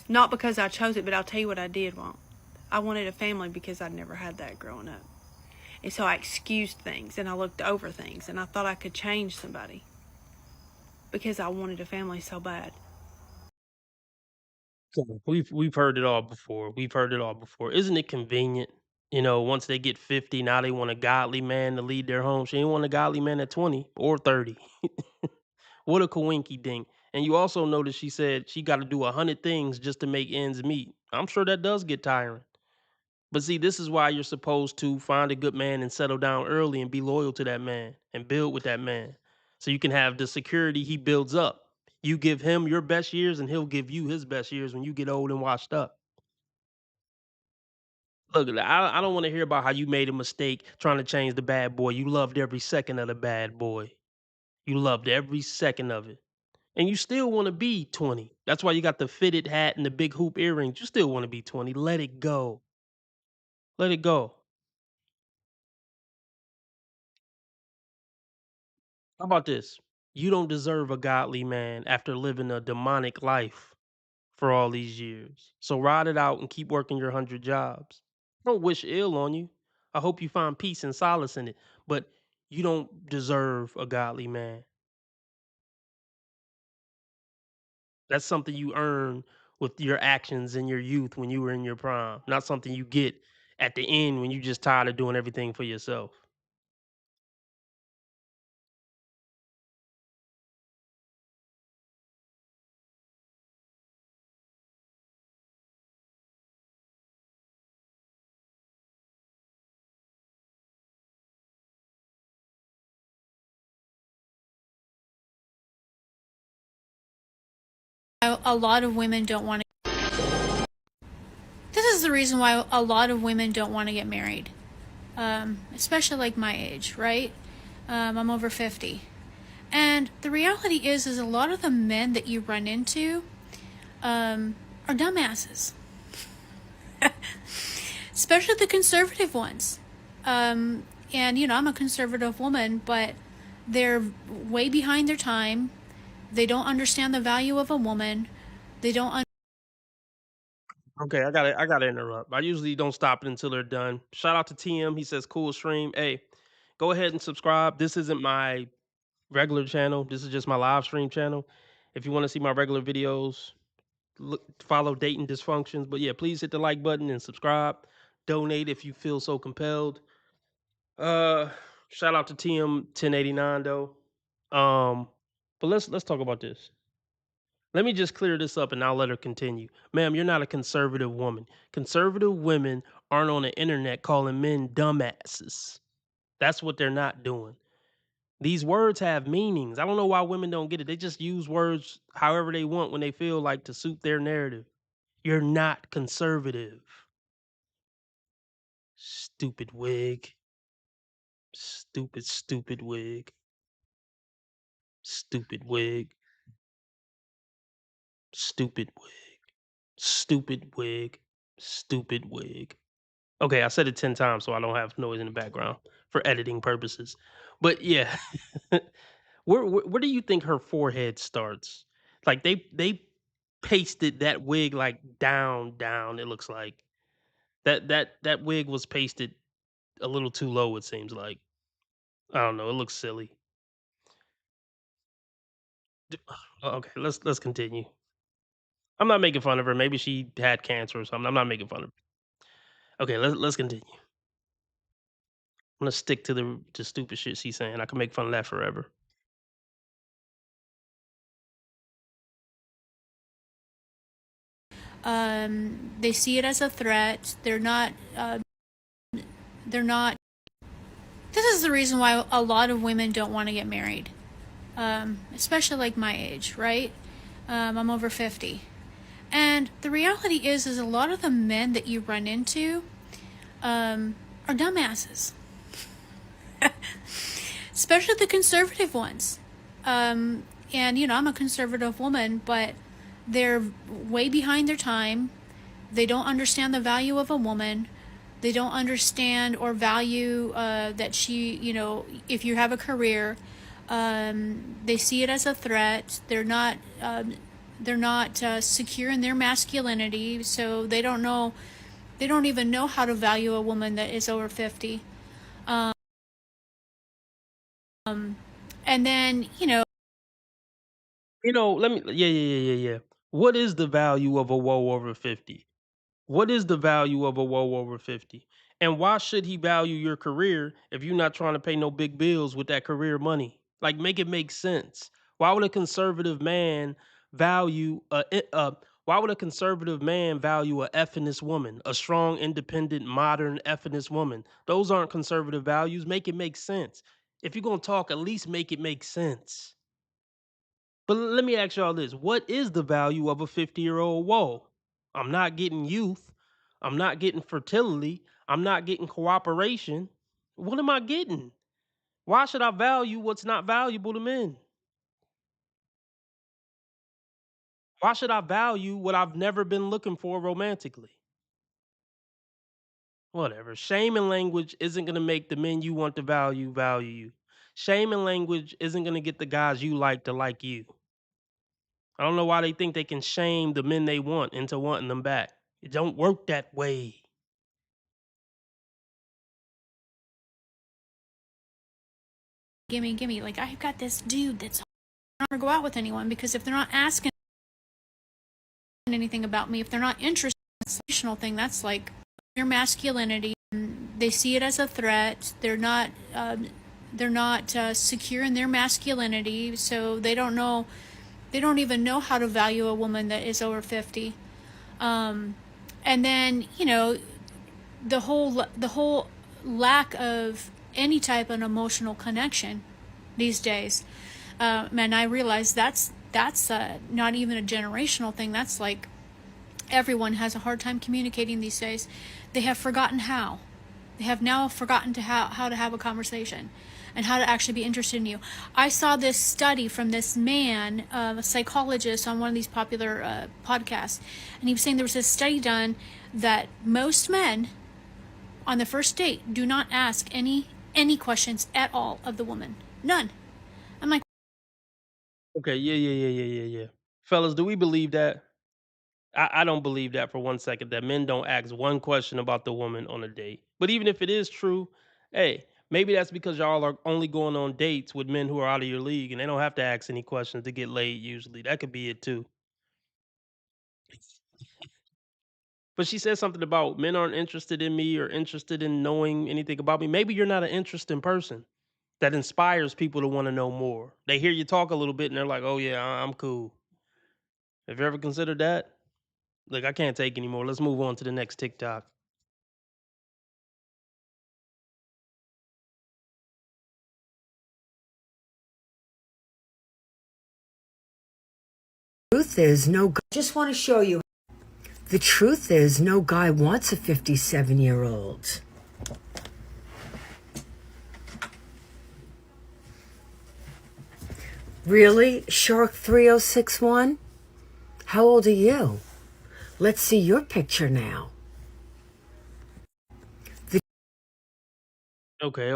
[SPEAKER 11] Not because I chose it, but I'll tell you what I did want. I wanted a family because I'd never had that growing up. And so I excused things and I looked over things and I thought I could change somebody because I wanted a family so bad.
[SPEAKER 1] We've heard it all before. Isn't it convenient? Once they get 50, now they want a godly man to lead their home. She ain't want a godly man at 20 or 30. What a coinky dink. And you also notice she said she got to do 100 things just to make ends meet. I'm sure that does get tiring. But see, this is why you're supposed to find a good man and settle down early and be loyal to that man and build with that man. So you can have the security he builds up. You give him your best years, and he'll give you his best years when you get old and washed up. Look, I don't want to hear about how you made a mistake trying to change the bad boy. You loved every second of the bad boy. You loved every second of it. And you still want to be 20. That's why you got the fitted hat and the big hoop earrings. You still want to be 20. Let it go. Let it go. How about this? You don't deserve a godly man after living a demonic life for all these years. So ride it out and keep working your 100 jobs. I don't wish ill on you. I hope you find peace and solace in it. But you don't deserve a godly man. That's something you earn with your actions in your youth when you were in your prime, not something you get at the end when you just tired of doing everything for yourself.
[SPEAKER 13] A lot of women don't want to. This is the reason why a lot of women don't want to get married, especially like my age, right? I'm over 50, and the reality is a lot of the men that you run into are dumbasses, especially the conservative ones. And I'm a conservative woman, but they're way behind their time. They don't understand the value of a woman. They don't.
[SPEAKER 1] Okay, I gotta interrupt. I usually don't stop it until they're done. Shout out to TM. He says cool stream. Hey, go ahead and subscribe. This isn't my regular channel. This is just my live stream channel. If you want to see my regular videos, follow Dating Dysfunctions. But yeah, please hit the like button and subscribe. Donate if you feel so compelled. Uh, Shout out to TM 1089 though. But let's talk about this. Let me just clear this up and I'll let her continue. Ma'am, you're not a conservative woman. Conservative women aren't on the internet calling men dumbasses. That's what they're not doing. These words have meanings. I don't know why women don't get it. They just use words however they want when they feel like to suit their narrative. You're not conservative. Stupid wig. Stupid wig. Stupid wig. Stupid wig. Stupid wig. Stupid wig. Okay, I said it 10 times so I don't have noise in the background for editing purposes. But yeah, where do you think her forehead starts? Like they pasted that wig like down. It looks like that wig was pasted a little too low. It seems like I don't know. It looks silly. Okay, let's continue. I'm not making fun of her. Maybe she had cancer or something. I'm not making fun of her. Okay, let's continue. I'm gonna stick to the stupid shit she's saying. I can make fun of that forever.
[SPEAKER 13] They see it as a threat. They're not. They're not. This is the reason why a lot of women don't want to get married, especially like my age, right? I'm over 50, and the reality is a lot of the men that you run into are dumbasses, especially the conservative ones. And I'm a conservative woman, but they're way behind their time. They don't understand the value of a woman. They don't understand or value that if you have a career, they see it as a threat. They're not secure in their masculinity, so they don't know. They don't even know how to value a woman that is over 50. And then
[SPEAKER 1] Let me yeah. What is the value of a woe over 50? What is the value of a woe over 50? And why should he value your career if you're not trying to pay no big bills with that career money? Like, make it make sense. Why would a conservative man value why would a conservative man value a effeminist woman, a strong, independent, modern effeminist woman? Those aren't conservative values. Make it make sense. If you're gonna talk, at least make it make sense. But let me ask y'all this. What is the value of a 50-year-old? Whoa, I'm not getting youth. I'm not getting fertility. I'm not getting cooperation. What am I getting? Why should I value what's not valuable to men? Why should I value what I've never been looking for romantically? Whatever. Shame and language isn't going to make the men you want to value you. Shame and language isn't going to get the guys you like to like you. I don't know why they think they can shame the men they want into wanting them back. It don't work that way.
[SPEAKER 13] Gimme. Like, I've got this dude that's not gonna go out with anyone because if they're not asking anything about me, if they're not interested in this relational thing, that's like your masculinity. They see it as a threat. They're not secure in their masculinity, so they don't even know how to value a woman that is over 50. And then, you know, the whole lack of any type of emotional connection these days. Man, I realize that's not even a generational thing. That's like everyone has a hard time communicating these days. They have forgotten how. They have now forgotten how to have a conversation and how to actually be interested in you. I saw this study from this man, a psychologist on one of these popular podcasts, and he was saying there was this study done that most men on the first date do not ask any questions at all of the woman. None. I'm like,
[SPEAKER 1] Okay, yeah. Fellas, do we believe that? I don't believe that for 1 second, that men don't ask one question about the woman on a date. But even if it is true, hey, maybe that's because y'all are only going on dates with men who are out of your league and they don't have to ask any questions to get laid usually. That could be it too. But she said something about men aren't interested in me or interested in knowing anything about me. Maybe you're not an interesting person that inspires people to want to know more. They hear you talk a little bit and they're like, oh yeah, I'm cool. Have you ever considered that? Look, I can't take anymore. Let's move on to the next TikTok.
[SPEAKER 7] Truth is, just want to show you. The truth is, no guy wants a 57-year-old. Really? Shark 3061? How old are you? Let's see your picture now.
[SPEAKER 1] Okay.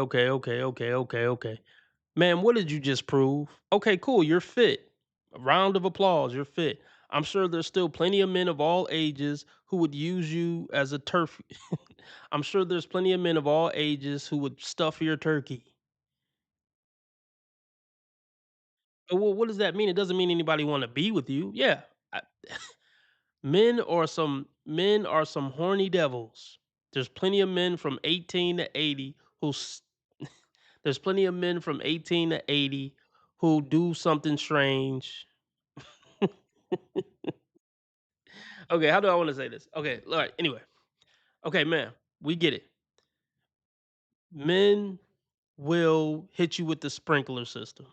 [SPEAKER 1] Man, what did you just prove? Okay, cool. You're fit. A round of applause. You're fit. I'm sure there's still plenty of men of all ages who would use you as a turf. I'm sure there's plenty of men of all ages who would stuff your turkey. Well, what does that mean? It doesn't mean anybody want to be with you. Yeah. I- men are some horny devils. There's plenty of men from 18 to 80 there's plenty of men from 18 to 80 who do something strange. Okay, how do I want to say this? Okay, all right. Anyway, okay, man, we get it. Men will hit you with the sprinkler system.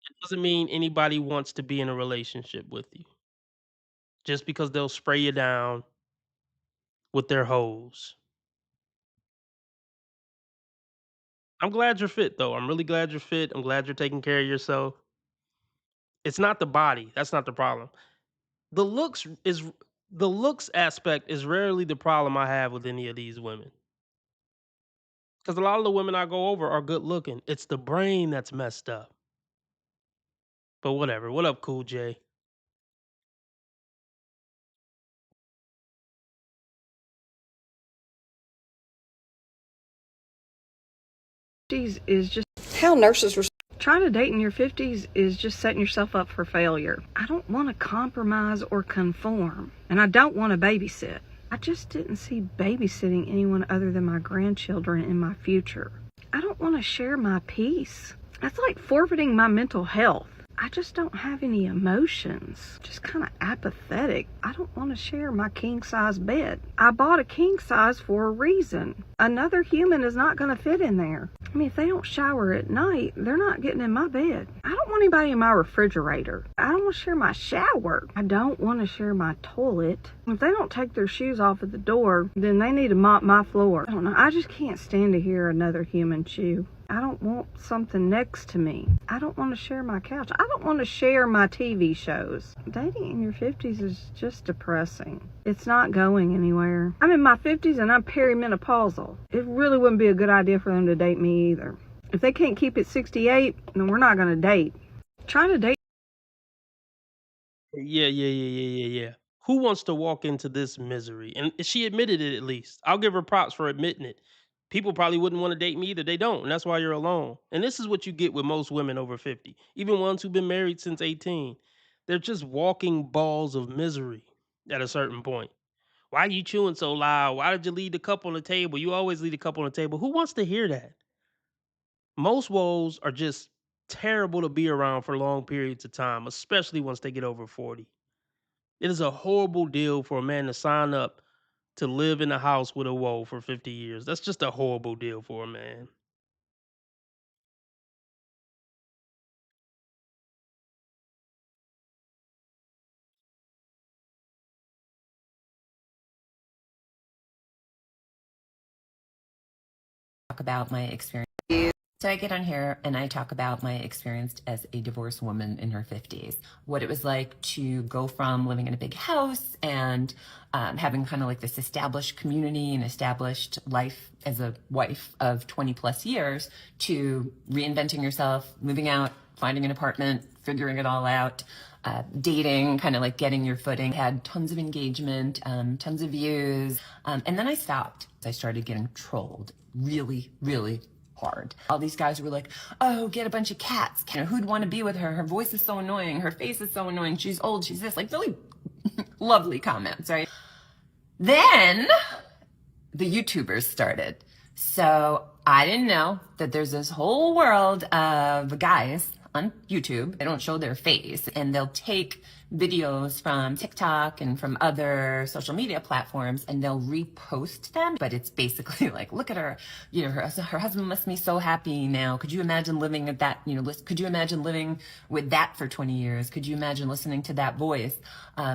[SPEAKER 1] It doesn't mean anybody wants to be in a relationship with you just because they'll spray you down with their hose. I'm glad you're fit, though. I'm really glad you're fit. I'm glad you're taking care of yourself. It's not the body. That's not the problem. The looks is the looks aspect is rarely the problem I have with any of these women. Because a lot of the women I go over are good looking. It's the brain that's messed up. But whatever. What up, Cool J?
[SPEAKER 14] Is just how nurses were trying to date in your 50s is just setting yourself up for failure. I don't want to compromise or conform, and I don't want to babysit. I just didn't see babysitting anyone other than my grandchildren in my future. I don't want to share my peace. That's like forfeiting my mental health. I just don't have any emotions. Just kind of apathetic. I don't want to share my king-size bed. I bought a king size for a reason. Another human is not going to fit in there. I mean, if they don't shower at night, they're not getting in my bed. I don't want anybody in my refrigerator. I don't want to share my shower. I don't want to share my toilet. If they don't take their shoes off at the door, then they need to mop my floor. I don't know. I just can't stand to hear another human chew. I don't want something next to me. I don't want to share my couch. I don't want to share my TV shows. Dating in your 50s is just depressing. It's not going anywhere. I'm in my 50s and I'm perimenopausal. It really wouldn't be a good idea for them to date me either. If they can't keep it 68, then we're not going to date. Trying to date.
[SPEAKER 1] Yeah. Who wants to walk into this misery? And she admitted it at least. I'll give her props for admitting it. People probably wouldn't want to date me either. They don't, and that's why you're alone. And this is what you get with most women over 50, even ones who've been married since 18. They're just walking balls of misery at a certain point. Why are you chewing so loud? Why did you leave the cup on the table? You always leave the cup on the table. Who wants to hear that? Most woes are just terrible to be around for long periods of time, especially once they get over 40. It is a horrible deal for a man to sign up to live in a house with a woe for 50 years. That's just a horrible deal for a man.
[SPEAKER 15] Talk about my experience. So I get on here and I talk about my experience as a divorced woman in her 50s, what it was like to go from living in a big house and having kind of like this established community and established life as a wife of 20 plus years to reinventing yourself, moving out, finding an apartment, figuring it all out, dating, kind of like getting your footing, had tons of engagement, tons of views. And then I stopped. I started getting trolled really, really hard. All these guys were like, oh, get a bunch of cats. You know, who'd want to be with her? Her voice is so annoying. Her face is so annoying. She's old. She's this. Like really lovely comments, right? Then the YouTubers started. So I didn't know that there's this whole world of guys on YouTube. They don't show their face and they'll take videos from TikTok and from other social media platforms and they'll repost them. But it's basically like, look at her, you know, her husband must be so happy now. Could you imagine living at that, you know, could you imagine living with that for 20 years? Could you imagine listening to that voice?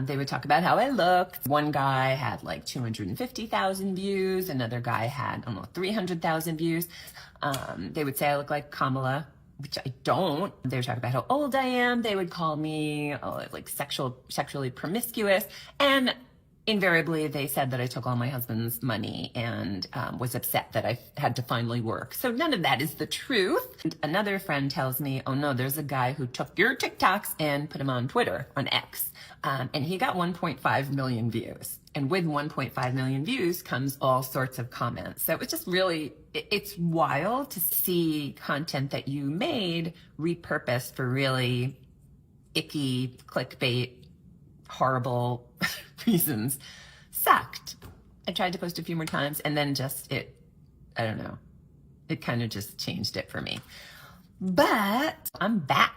[SPEAKER 15] They would talk about how I looked. One guy had like 250,000 views. Another guy had, I don't know, 300,000 views. They would say I look like Kamala, which I don't. They would talk about how old I am. They would call me like sexually promiscuous. And invariably, they said that I took all my husband's money and was upset that I had to finally work. So none of that is the truth. And another friend tells me, oh no, there's a guy who took your TikToks and put them on Twitter, on X. And he got 1.5 million views. And with 1.5 million views comes all sorts of comments. So it's just really, it's wild to see content that you made repurposed for really icky, clickbait, horrible reasons. Sucked. I tried to post a few more times and then I don't know, it kind of just changed it for me. But I'm back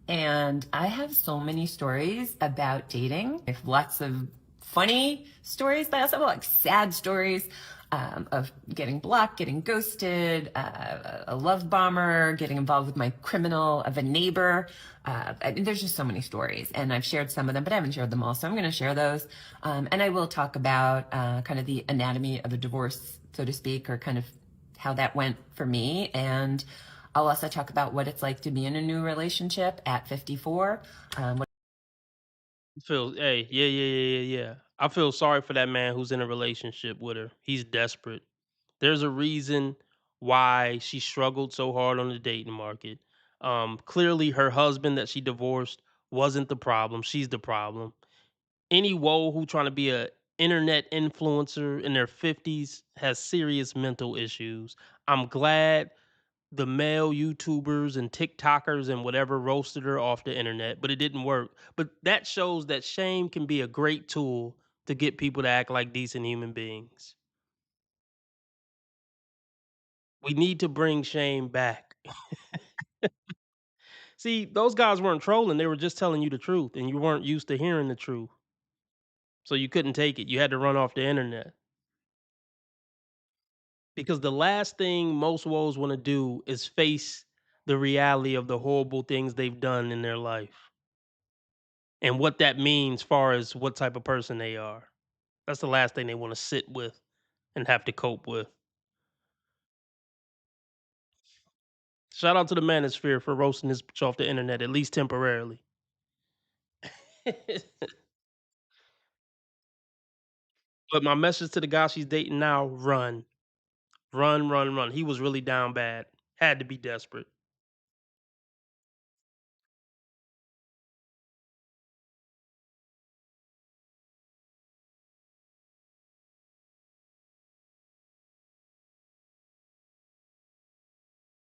[SPEAKER 15] and I have so many stories about dating. I have lots of funny stories, but I also have like sad stories of getting blocked, getting ghosted, a love bomber, getting involved with my criminal of a neighbor. I mean, there's just so many stories and I've shared some of them, but I haven't shared them all. So I'm going to share those. And I will talk about kind of the anatomy of a divorce, so to speak, or kind of how that went for me. And I'll also talk about what it's like to be in a new relationship at 54.
[SPEAKER 1] Yeah. I feel sorry for that man who's in a relationship with her. He's desperate. There's a reason why she struggled so hard on the dating market. Clearly, her husband that she divorced wasn't the problem. She's the problem. Any woe who trying to be a internet influencer in their 50s has serious mental issues. I'm glad the male YouTubers and TikTokers and whatever roasted her off the internet, but it didn't work. But that shows that shame can be a great tool to get people to act like decent human beings. We need to bring shame back. See, those guys weren't trolling, they were just telling you the truth, and you weren't used to hearing the truth. So you couldn't take it. You had to run off the internet. Because the last thing most woes want to do is face the reality of the horrible things they've done in their life and what that means far as what type of person they are. That's the last thing they want to sit with and have to cope with. Shout out to the manosphere for roasting this bitch off the internet, at least temporarily. But my message to the guy she's dating now, run. Run, run, run. He was really down bad. Had to be desperate.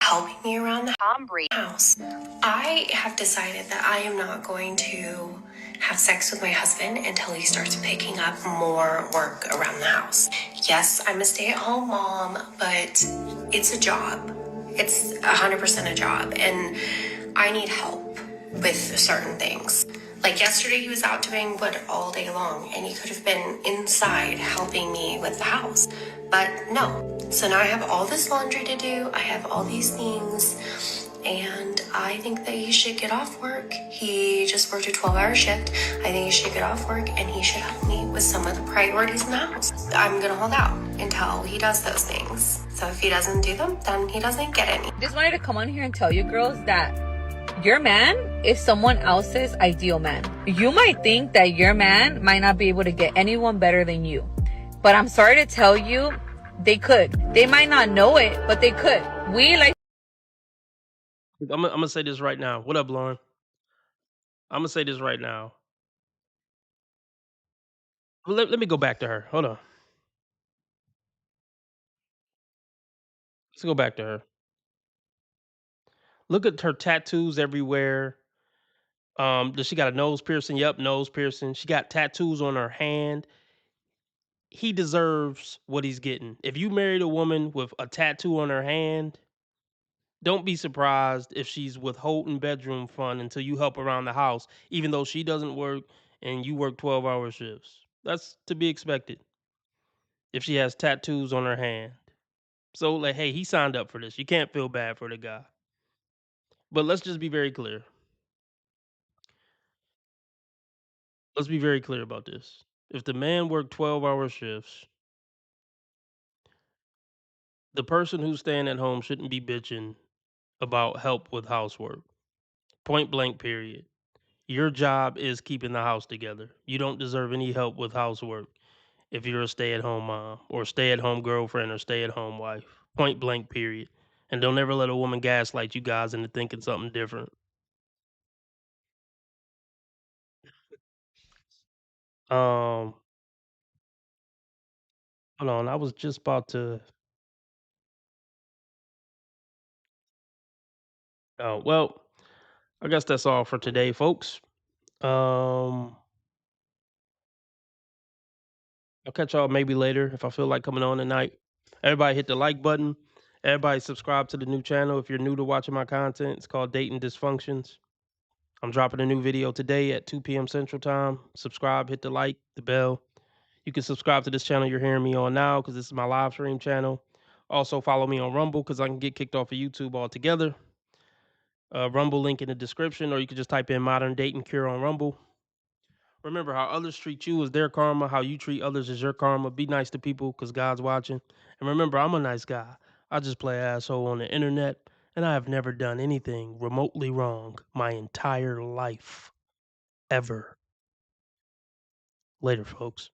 [SPEAKER 4] Helping me around the house. I have decided that I am not going to have sex with my husband until he starts picking up more work around the house. Yes, I'm a stay-at-home mom, but it's a job. It's 100% a job, and I need help with certain things. Like yesterday, he was out doing wood all day long, and he could have been inside helping me with the house. But no. So now I have all this laundry to do. I have all these things. And I think that he should get off work. He just worked a 12-hour shift. I think he should get off work and he should help me with some of the priorities in the house. I'm gonna hold out until he does those things. So if he doesn't do them, then he doesn't get any.
[SPEAKER 19] Just wanted to come on here and tell you girls that your man is someone else's ideal man. You might think that your man might not be able to get anyone better than you. But I'm sorry to tell you, they could. They might not know it, but they could.
[SPEAKER 1] I'm gonna say this right now. What up, Lauren? I'm gonna say this right now. Let me go back to her. Hold on. Let's go back to her. Look at her tattoos everywhere. Does she got a nose piercing? Yep, nose piercing. She got tattoos on her hand. He deserves what he's getting. If you married a woman with a tattoo on her hand, don't be surprised if she's withholding bedroom fund until you help around the house, even though she doesn't work and you work 12-hour shifts. That's to be expected if she has tattoos on her hand. So, like, hey, he signed up for this. You can't feel bad for the guy. But let's just be very clear. Let's be very clear about this. If the man worked 12-hour shifts, the person who's staying at home shouldn't be bitching about help with housework. Point blank, period. Your job is keeping the house together. You don't deserve any help with housework if you're a stay-at-home mom or stay-at-home girlfriend or stay-at-home wife. Point blank, period. And don't ever let a woman gaslight you guys into thinking something different. Um, hold on. I was just about to. Oh well, I guess that's all for today, folks. I'll catch y'all maybe later if I feel like coming on tonight. Everybody hit the like button. Everybody subscribe to the new channel if you're new to watching my content. It's called Dating Dysfunctions. I'm dropping a new video today at 2 p.m. Central Time. Subscribe, hit the like, the bell. You can subscribe to this channel you're hearing me on now because this is my live stream channel. Also, follow me on Rumble because I can get kicked off of YouTube altogether. Rumble link in the description, or you can just type in Modern Dating Cure on Rumble. Remember, how others treat you is their karma. How you treat others is your karma. Be nice to people because God's watching. And remember, I'm a nice guy. I just play asshole on the internet, and I have never done anything remotely wrong my entire life. Ever. Later, folks.